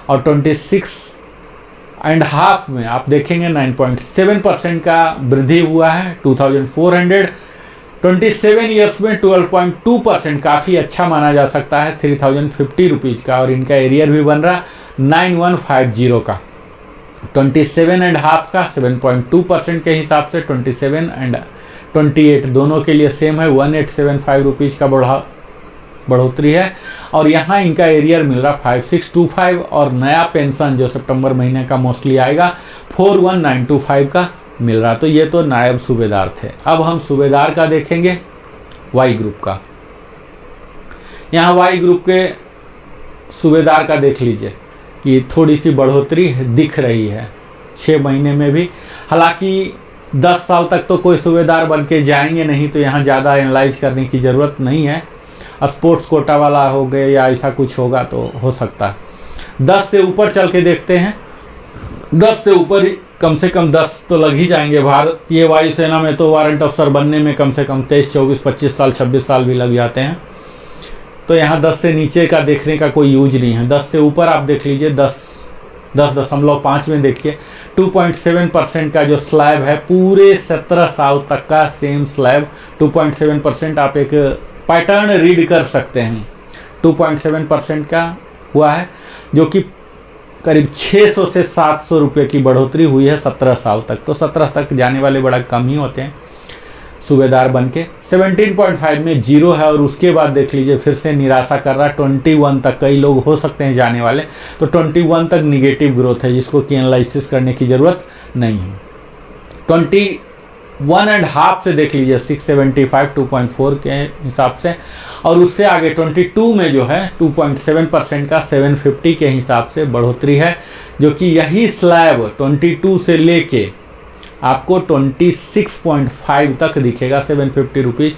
और 26.5 में आप देखेंगे 9.7% का वृद्धि हुआ है। 2427 ईयर्स में 12.2%, काफ़ी अच्छा माना जा सकता है 3050 रुपीज़ का, और इनका एरियर भी बन रहा 9150 का। 27.5 का 7.2% के हिसाब से 27 एंड 28 दोनों के लिए सेम है, 1875 रुपीज़ का बढ़ोतरी है। और यहाँ इनका एरियर मिल रहा 5625, और नया पेंशन जो सितंबर महीने का मोस्टली आएगा 41925 का मिल रहा। तो ये तो नायब सूबेदार थे। अब हम सूबेदार का देखेंगे, वाई ग्रुप का। यहाँ वाई ग्रुप के सूबेदार का देख लीजिए कि थोड़ी सी बढ़ोतरी दिख रही है 6 महीने में भी। हालांकि 10 साल तक तो कोई सूबेदार बन के जाएंगे नहीं, तो यहाँ ज़्यादा एनालाइज करने की ज़रूरत नहीं है। स्पोर्ट्स कोटा वाला हो गए या ऐसा कुछ होगा तो हो सकता है। 10 से ऊपर चल के देखते हैं। 10 से ऊपर कम से कम 10 तो लग ही जाएंगे। भारतीय वायुसेना में तो वारंट अफसर बनने में कम से कम 23, 24, 25 साल, 26 साल भी लग जाते हैं। तो यहाँ 10 से नीचे का देखने का कोई यूज नहीं है। 10 से ऊपर आप देख लीजिए, 10.5 में देखिए 2.7% का जो स्लैब है, पूरे 17 साल तक का सेम स्लैब 2.7%। आप एक पैटर्न रीड कर सकते हैं। 2.7% का हुआ है, जो कि करीब 600 से 700 रुपये की बढ़ोतरी हुई है 17 साल तक। तो 17 तक जाने वाले बड़ा कम ही होते हैं सूबेदार बन के। 17.5 में 0 है, और उसके बाद देख लीजिए फिर से निराशा कर रहा है। 21 तक कई लोग हो सकते हैं जाने वाले, तो 21 तक निगेटिव ग्रोथ है, जिसको कि एनालिसिस करने की ज़रूरत नहीं है। 21.5 से देख लीजिए 675, 2.4 के हिसाब से, और उससे आगे 22 में जो है 2.7% का 750 के हिसाब से बढ़ोतरी है, जो कि यही स्लैब 22 से लेके आपको 26.5 तक दिखेगा 750 रुपीज़।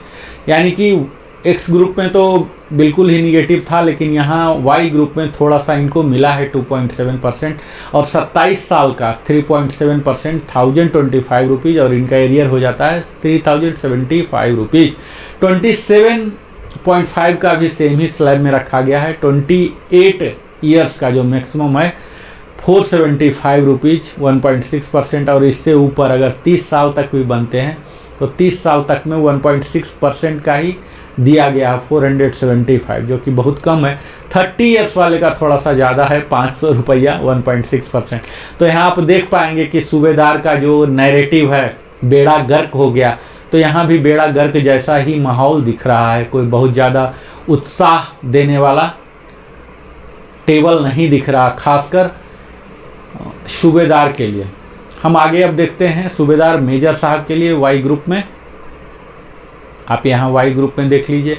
यानी कि एक्स ग्रुप में तो बिल्कुल ही निगेटिव था, लेकिन यहाँ वाई ग्रुप में थोड़ा सा इनको मिला है 2.7%, और 27 साल का 3.7% 1025 रुपीज़, और इनका एरियर हो जाता है 3075 रुपीज़। 27.5 का भी सेम ही स्लैब में रखा गया है। 28 ईयर्स का जो मैक्सिमम है 475 रुपीज़, 1.6%, और इससे ऊपर अगर 30 साल तक भी बनते हैं तो 30 साल तक में 1.6% का ही दिया गया 475, जो कि बहुत कम है। 30 ईयर्स वाले का थोड़ा सा ज़्यादा है, 500 रुपया, 1.6%। तो यहाँ आप देख पाएंगे कि सूबेदार का जो नैरेटिव है बेड़ा गर्क हो गया, तो यहाँ भी बेड़ा गर्क जैसा ही माहौल दिख रहा है। कोई बहुत ज़्यादा उत्साह देने वाला टेबल नहीं दिख रहा, खासकर सूबेदार के लिए। हम आगे अब देखते हैं सूबेदार मेजर साहब के लिए वाई ग्रुप में। आप यहाँ वाई ग्रुप में देख लीजिए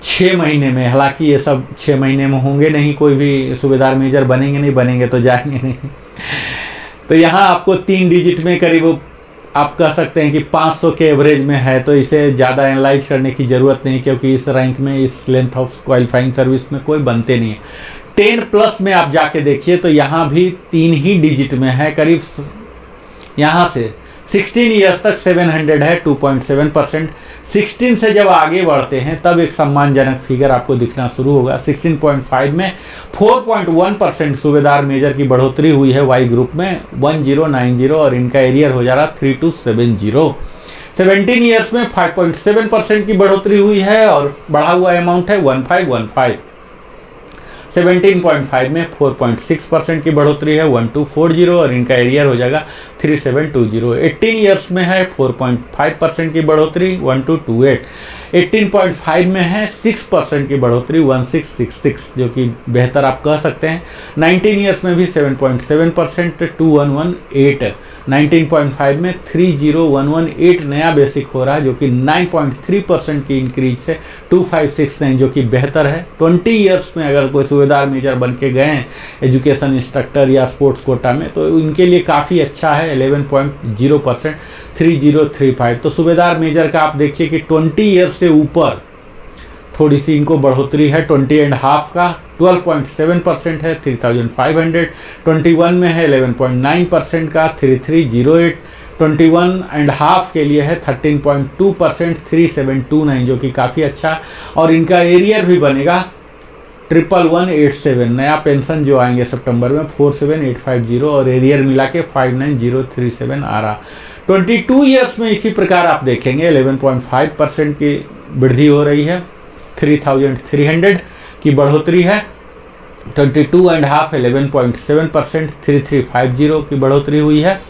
6 महीने में, हालांकि ये सब 6 महीने में होंगे नहीं, कोई भी सूबेदार मेजर बनेंगे तो जाएंगे नहीं। तो यहाँ आपको 3 डिजिट में करीब आप कह सकते हैं कि 500 के एवरेज में है, तो इसे ज़्यादा एनालाइज करने की ज़रूरत नहीं, क्योंकि इस रैंक में, इस लेंथ ऑफ क्वालिफाइंग सर्विस में कोई बनते नहीं है। 10+ में आप जाके देखिए तो यहाँ भी 3 ही डिजिट में है, करीब यहाँ से 16 ईयर्स तक 700 है, 2.7%। 16 से जब आगे बढ़ते हैं तब एक सम्मानजनक फिगर आपको दिखना शुरू होगा। 16.5 में 4.1% सूबेदार मेजर की बढ़ोतरी हुई है वाई ग्रुप में 1090, और इनका एरियर हो जा रहा 3270। 17 ईयर्स में 5.7% की बढ़ोतरी हुई है, और बढ़ा हुआ अमाउंट है 1515। 17.5 में 4.6% की बढ़ोतरी है 1240, और इनका एरियर हो जाएगा 3720। 18 ईयर्स में है 4.5% की बढ़ोतरी 1228। 18.5 में है 6% की बढ़ोतरी 1666, जो कि बेहतर आप कह सकते हैं। 19 ईयर्स में भी 7.7% 2118। 19.5 में 30118 नया बेसिक हो रहा है, जो कि 9.3% की इंक्रीज से 2569, जो कि बेहतर है। 20 ईयर्स में अगर कोई सूबेदार मेजर बन के गए हैं एजुकेशन इंस्ट्रक्टर या स्पोर्ट्स कोटा में, तो इनके लिए काफ़ी अच्छा है 11.0% 3035। तो सूबेदार मेजर का आप देखिए कि 20 ईयर्स से ऊपर थोड़ी सी इनको बढ़ोतरी है। 20.5 का 12.7% है 3500। 21 में है 11.9% का 3308। 21.5 के लिए है 13.2%, 3729, जो कि काफ़ी अच्छा। और इनका एरियर भी बनेगा 11187। नया पेंशन जो आएंगे सितंबर में 47850 और एरियर मिला के 59037 आ रहा। 22 ईयर्स में इसी प्रकार आप देखेंगे 11.5% की वृद्धि हो रही है, 3300 की बढ़ोतरी है। 22.5 11.7%, 3350 की बढ़ोतरी हुई है।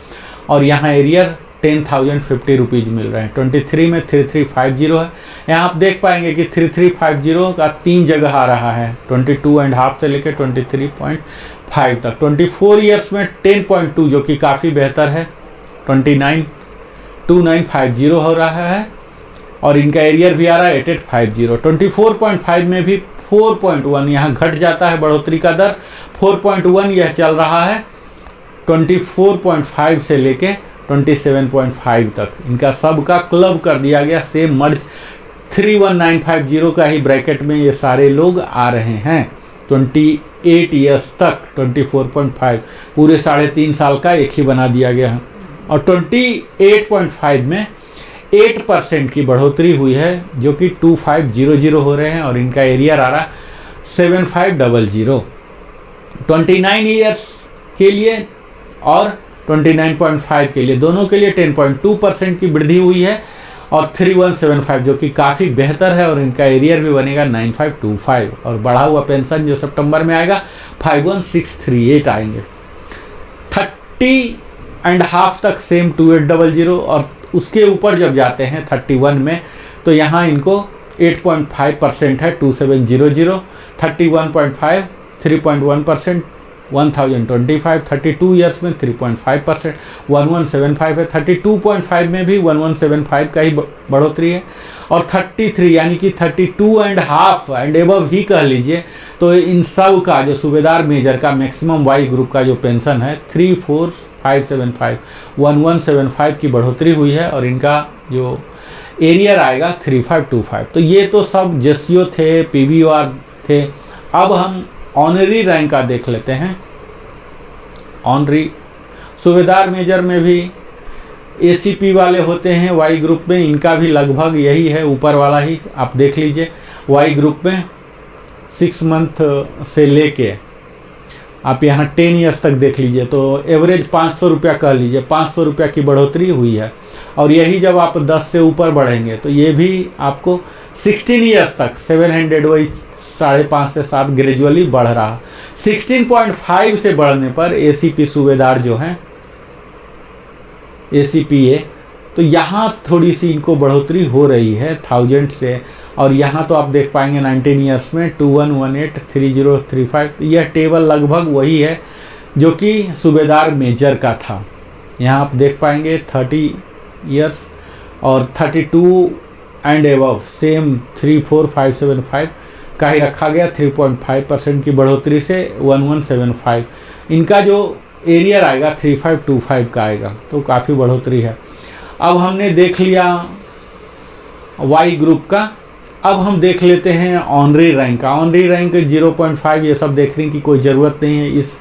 और यहाँ एरियर 10,050 रुपीज़ मिल रहे हैं। 23 में 3350 है। यहाँ आप देख पाएंगे कि 3350 का 3 जगह आ रहा है, 22.5 से लेकर 23.5 तक। 24 ईयर्स में 10.2 जो कि काफ़ी बेहतर है, 2950 हो रहा है। और इनका एरियर भी आ रहा है 8850। 24.5 में भी 4.1, यहाँ घट जाता है बढ़ोतरी का दर, 4.1 यह चल रहा है 24.5 से लेके 27.5 तक। इनका सब का क्लब कर दिया गया, सेम मर्ज 31950 का ही ब्रैकेट में ये सारे लोग आ रहे हैं। 28 ईयर्स तक 24.5 पूरे 3.5 साल का एक ही बना दिया गया है। और 28.5 में 8% की बढ़ोतरी हुई है, जो कि 2500 हो रहे हैं। और इनका एरियर आ रहा 7500। 29 ईयर्स के लिए और 29.5 के लिए, दोनों के लिए 10.2% की वृद्धि हुई है। और 3175 जो कि काफ़ी बेहतर है। और इनका एरियर भी बनेगा 9525। और बढ़ा हुआ पेंशन जो सितंबर में आएगा 51638 आएंगे। 30.5 तक सेम 2800। और उसके ऊपर जब जाते हैं 31 में, तो यहाँ इनको 8.5% है 2700। 31.5 3.1%, 1025। 32 ईयर्स में 3.5%, 1175 है। 32.5 में भी 1175 का ही बढ़ोतरी है। और 33 यानी कि 32.5 एंड एबव ही कह लीजिए, तो इन सब का जो सूबेदार मेजर का मैक्सिमम वाई ग्रुप का जो पेंशन है 34575, 1175 की बढ़ोतरी हुई है। और इनका जो एरियर आएगा 3525। तो ये तो सब जेसीओ थे, पीवीआर थे। अब हम ऑनरी रैंक का देख लेते हैं। ऑनरी सूबेदार मेजर में भी एसीपी वाले होते हैं वाई ग्रुप में, इनका भी लगभग यही है, ऊपर वाला ही आप देख लीजिए। वाई ग्रुप में 6 मंथ से लेके आप यहाँ 10 ईयर्स तक देख लीजिए, तो एवरेज 500 रुपया कह लीजिए, 500 रुपया की बढ़ोतरी हुई है। और यही जब आप 10 से ऊपर बढ़ेंगे तो ये भी आपको 16 ईयर्स तक 700, वही 5.5 से 7 ग्रेजुअली बढ़ रहा। 16.5 से बढ़ने पर एसीपी सूबेदार जो हैं, एसीपीए, तो यहाँ थोड़ी सी इनको बढ़ोतरी हो रही है 1000 से। और यहाँ तो आप देख पाएंगे 19 ईयर्स में 21183035। यह टेबल लगभग वही है जो कि सूबेदार मेजर का था। यहाँ आप देख पाएंगे 30 ईयर्स और 32 एंड एबव सेम 34575 का ही रखा गया। 3.5% की बढ़ोतरी से 1175। इनका जो एरियर आएगा 3525 का आएगा, तो काफ़ी बढ़ोतरी है। अब हमने देख लिया वाई ग्रुप का। अब हम देख लेते हैं ऑनरी रैंक का। ऑनरी रैंक 0.5 ये सब देखने की कोई ज़रूरत नहीं है। इस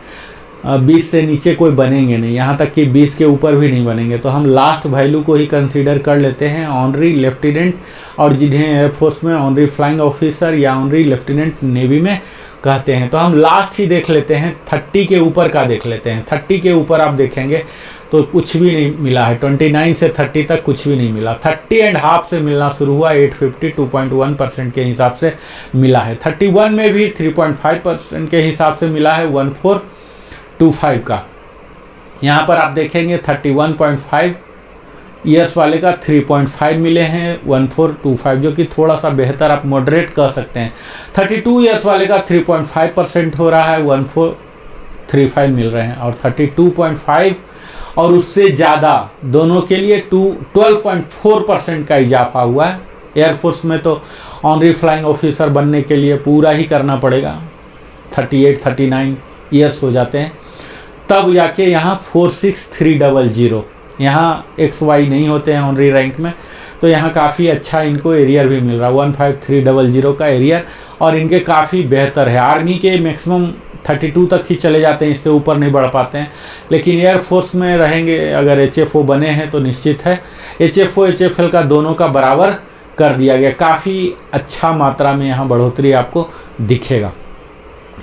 20 से नीचे कोई बनेंगे नहीं, यहाँ तक कि 20 के ऊपर भी नहीं बनेंगे। तो हम लास्ट वैल्यू को ही कंसीडर कर लेते हैं, ऑनरी लेफ्टिनेंट, और जिन्हें एयरफोर्स में ऑनरी फ्लाइंग ऑफिसर या ऑनरी लेफ्टिनेंट नेवी में कहते हैं। तो हम लास्ट ही देख लेते हैं, 30 के ऊपर का देख लेते हैं। 30 के ऊपर आप देखेंगे तो कुछ भी नहीं मिला है। 29 से 30 तक कुछ भी नहीं मिला। 30.5 से मिलना शुरू हुआ, 850 2.1% के हिसाब से मिला है। 31 में भी 3.5% के हिसाब से मिला है 1425 का। यहाँ पर आप देखेंगे 31.5 ईयर्स वाले का 3.5 मिले हैं 1425, जो कि थोड़ा सा बेहतर आप मॉडरेट कह सकते हैं। 32 ईयर्स वाले का 3.5% हो रहा है 1435 मिल रहे हैं। और 32.5 और उससे ज़्यादा दोनों के लिए 12.4% का इजाफा हुआ है। एयरफोर्स में तो ऑनरी फ्लाइंग ऑफिसर बनने के लिए पूरा ही करना पड़ेगा, 38-39 ईयर्स हो जाते हैं, तब जाके यहाँ 46300। यहाँ XY नहीं होते हैं ऑनरी रैंक में, तो यहाँ काफ़ी अच्छा इनको एरियर भी मिल रहा है 15300 का एरियर। और इनके काफ़ी बेहतर है। आर्मी के मैक्सिमम 32 तक ही चले जाते हैं, इससे ऊपर नहीं बढ़ पाते हैं। लेकिन एयरफोर्स में रहेंगे अगर HFO बने हैं तो निश्चित है HFO HFL का दोनों का बराबर कर दिया गया। काफ़ी अच्छा मात्रा में यहाँ बढ़ोतरी आपको दिखेगा।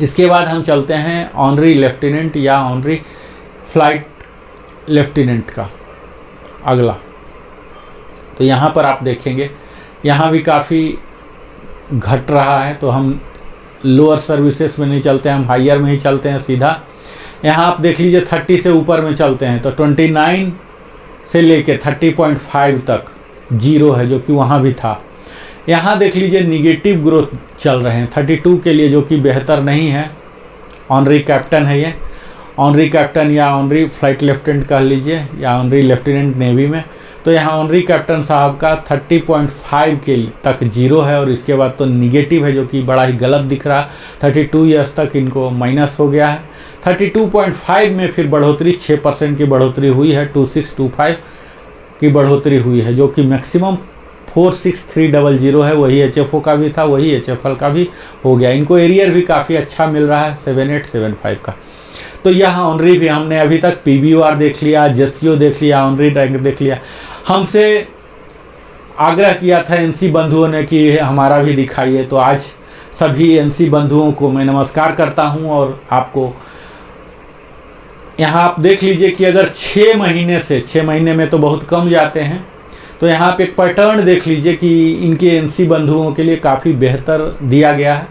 इसके बाद हम चलते हैं ऑनरी लेफ्टिनेंट या ऑनरी फ्लाइट लेफ्टिनेंट का अगला। तो यहाँ पर आप देखेंगे यहाँ भी काफ़ी घट रहा है, तो हम लोअर सर्विसेज में नहीं चलते हैं, हम हायर में ही चलते हैं सीधा। यहाँ आप देख लीजिए 30 से ऊपर में चलते हैं तो 29 से लेके 30.5 तक जीरो है, जो कि वहाँ भी था। यहाँ देख लीजिए निगेटिव ग्रोथ चल रहे हैं 32 के लिए, जो कि बेहतर नहीं है। ऑनरी कैप्टन है ये, ऑनरी कैप्टन या ऑनरी फ्लाइट लेफ्टिनेंट कह लीजिए या ऑनरी लेफ्टिनेंट नेवी में। तो यहाँ ऑनरी कैप्टन साहब का 30.5 के तक जीरो है और इसके बाद तो निगेटिव है, जो कि बड़ा ही गलत दिख रहा है। 32 ईयर्स तक इनको माइनस हो गया है। 32.5 में फिर बढ़ोतरी 6% की बढ़ोतरी हुई है, 2625 की बढ़ोतरी हुई है, जो कि मैक्सिमम 46300 है। वही HFO का भी था, वही HFL का भी हो गया। इनको एरियर भी काफ़ी अच्छा मिल रहा है 7875 का। तो यह ऑनरी भी हमने अभी तक PBOR देख लिया, जेसीओ देख लिया, ऑनरी रैंक देख लिया। हमसे आग्रह किया था NC बंधुओं ने कि हमारा भी दिखाइए, तो आज सभी NC बंधुओं को मैं नमस्कार करता हूं। और आपको यहाँ आप देख लीजिए कि अगर 6 महीने से 6 महीने में तो बहुत कम जाते हैं, तो यहाँ पे एक पैटर्न देख लीजिए कि इनके NC बंधुओं के लिए काफ़ी बेहतर दिया गया है।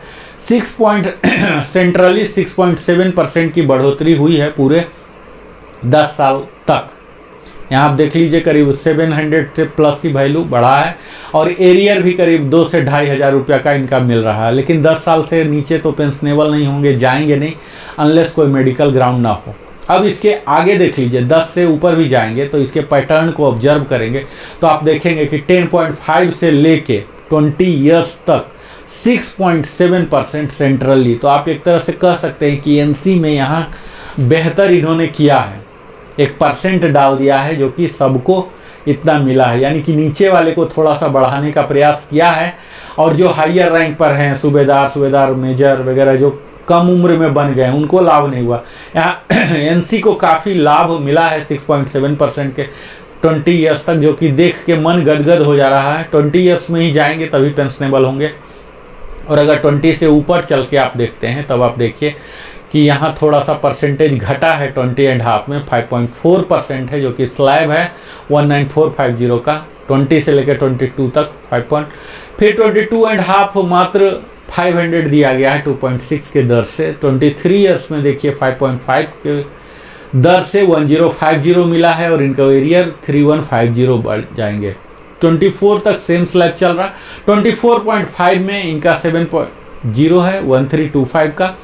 सेंट्रली 6.7% की बढ़ोतरी हुई है पूरे 10 साल तक। यहाँ आप देख लीजिए करीब 700 से प्लस की वैल्यू बढ़ा है और एरियर भी करीब 2 से 2500 रुपये का इनका मिल रहा है। लेकिन 10 साल से नीचे तो पेंशनेबल नहीं होंगे, जाएंगे नहीं अनलेस कोई मेडिकल ग्राउंड ना हो। अब इसके आगे देख लीजिए 10 से ऊपर भी जाएंगे तो इसके पैटर्न को ऑब्जर्व करेंगे तो आप देखेंगे कि 10.5 से लेके 20 ईयर्स तक 6.7% सेंट्रली। तो आप एक तरह से कह सकते हैं कि NC में यहाँ बेहतर इन्होंने किया है, 1% डाल दिया है, जो कि सबको इतना मिला है। यानी कि नीचे वाले को थोड़ा सा बढ़ाने का प्रयास किया है और जो हायर रैंक पर हैं सूबेदार मेजर वगैरह जो कम उम्र में बन गए उनको लाभ नहीं हुआ। यहाँ NC को काफ़ी लाभ मिला है 6.7% के 20 ईयर्स तक, जो कि देख के मन गदगद हो जा रहा है। 20 ईयर्स में ही जाएंगे तभी पेंशनेबल होंगे। और अगर 20 से ऊपर चल के आप देखते हैं तब आप देखिए कि यहाँ थोड़ा सा परसेंटेज घटा है 20.5 में 5.4% है, जो कि स्लैब है 19450 का। 20 से लेकर 22 तक 5. फिर 22.5 मात्र 500 दिया गया है 2.6 के दर से। 23 ईयर्स में देखिए 5.5 के दर से 1050 मिला है और इनका एरियर 3150 बढ़ जाएंगे। 24 तक सेम स्लैब चल रहा। 24.5 में इनका 7.0 है 1325 का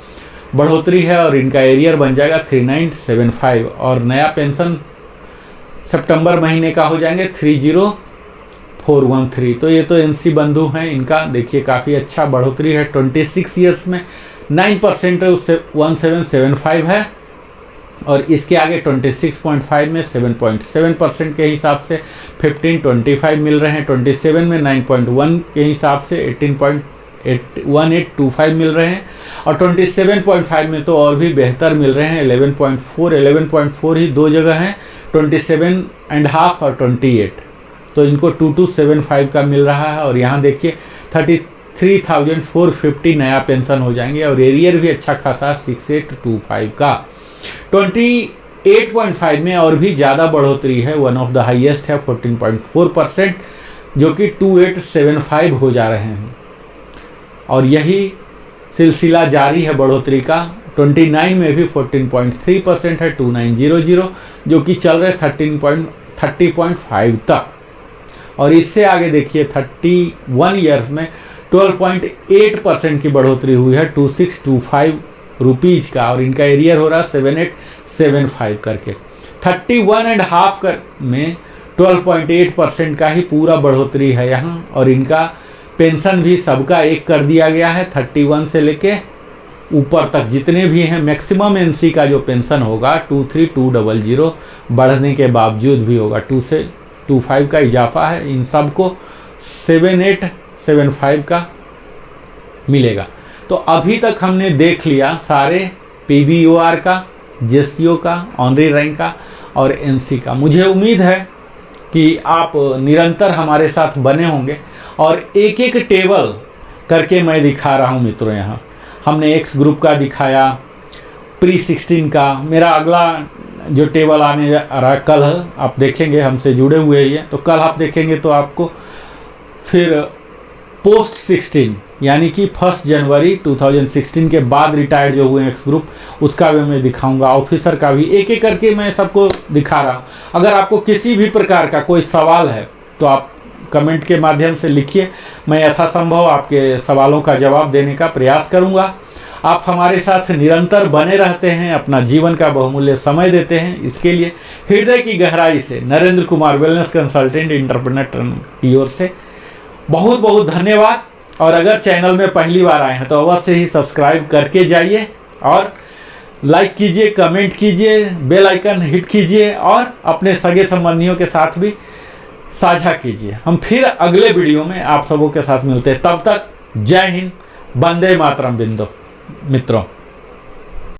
बढ़ोतरी है और इनका एरियर बन जाएगा 3975 और नया पेंशन सितंबर महीने का हो जाएंगे 30413। तो ये तो NC बंधु हैं, इनका देखिए काफ़ी अच्छा बढ़ोतरी है। 26 ईयर्स में 9% है, उससे 1775 है और इसके आगे 26.5 में 7.7% के हिसाब से 1525 मिल रहे हैं। 27 में 9.1 के हिसाब से 1825 मिल रहे हैं और 27.5 में तो और भी बेहतर मिल रहे हैं 11.4 ही दो जगह हैं, 27.5 और 28। तो इनको 2275 का मिल रहा है और यहाँ देखिए 33,450 नया पेंशन हो जाएंगे और एरियर भी अच्छा खासा 6825 का। 28.5 में और भी ज़्यादा बढ़ोतरी है, वन ऑफ द हाईएस्ट है 14.4%, जो कि 2875 हो जा रहे हैं और यही सिलसिला जारी है बढ़ोतरी का। 29 में भी 14.3% है 2900, जो कि चल रहे 30.5 तक और इससे आगे देखिए 31 ईयर में 12.8% की बढ़ोतरी हुई है 2625 रुपीज़ का और इनका एरियर हो रहा 7875 करके। 31.5 में 12.8% का ही पूरा बढ़ोतरी है यहाँ और इनका पेंशन भी सबका एक कर दिया गया है 31 से लेके ऊपर तक जितने भी हैं। मैक्सिमम NC का जो पेंशन होगा 23200 बढ़ने के बावजूद भी होगा, 2 से 25 का इजाफा है। इन सब को 7875 का मिलेगा। तो अभी तक हमने देख लिया सारे PBOR का, JCO का, ऑनरी रैंक का और NC का। मुझे उम्मीद है कि आप निरंतर हमारे साथ बने होंगे और एक एक टेबल करके मैं दिखा रहा हूँ मित्रों। यहाँ हमने X ग्रुप का दिखाया, Pre-16 का। मेरा अगला जो टेबल आने जा रहा है कल, आप देखेंगे, हमसे जुड़े हुए ही हैं तो कल आप देखेंगे तो आपको फिर Post-16 यानी कि 1 जनवरी 2016 के बाद रिटायर्ड जो हुए X ग्रुप, उसका भी मैं दिखाऊंगा, ऑफिसर का भी, एक एक करके मैं सबको दिखा रहा हूँ। अगर आपको किसी भी प्रकार का कोई सवाल है तो आप कमेंट के माध्यम से लिखिए, मैं यथासंभव आपके सवालों का जवाब देने का प्रयास करूँगा। आप हमारे साथ निरंतर बने रहते हैं, अपना जीवन का बहुमूल्य समय देते हैं, इसके लिए हृदय की गहराई से Narendra Kumar wellness consultant entrepreneur की ओर से बहुत बहुत धन्यवाद। और अगर चैनल में पहली बार आए हैं तो अवश्य ही सब्सक्राइब करके जाइए और लाइक कीजिए, कमेंट कीजिए, बेल आइकन हिट कीजिए और अपने सगे संबंधियों के साथ भी साझा कीजिए। हम फिर अगले वीडियो में आप सबों के साथ मिलते हैं, तब तक जय हिंद, वंदे मातरम बिंदु मित्रों।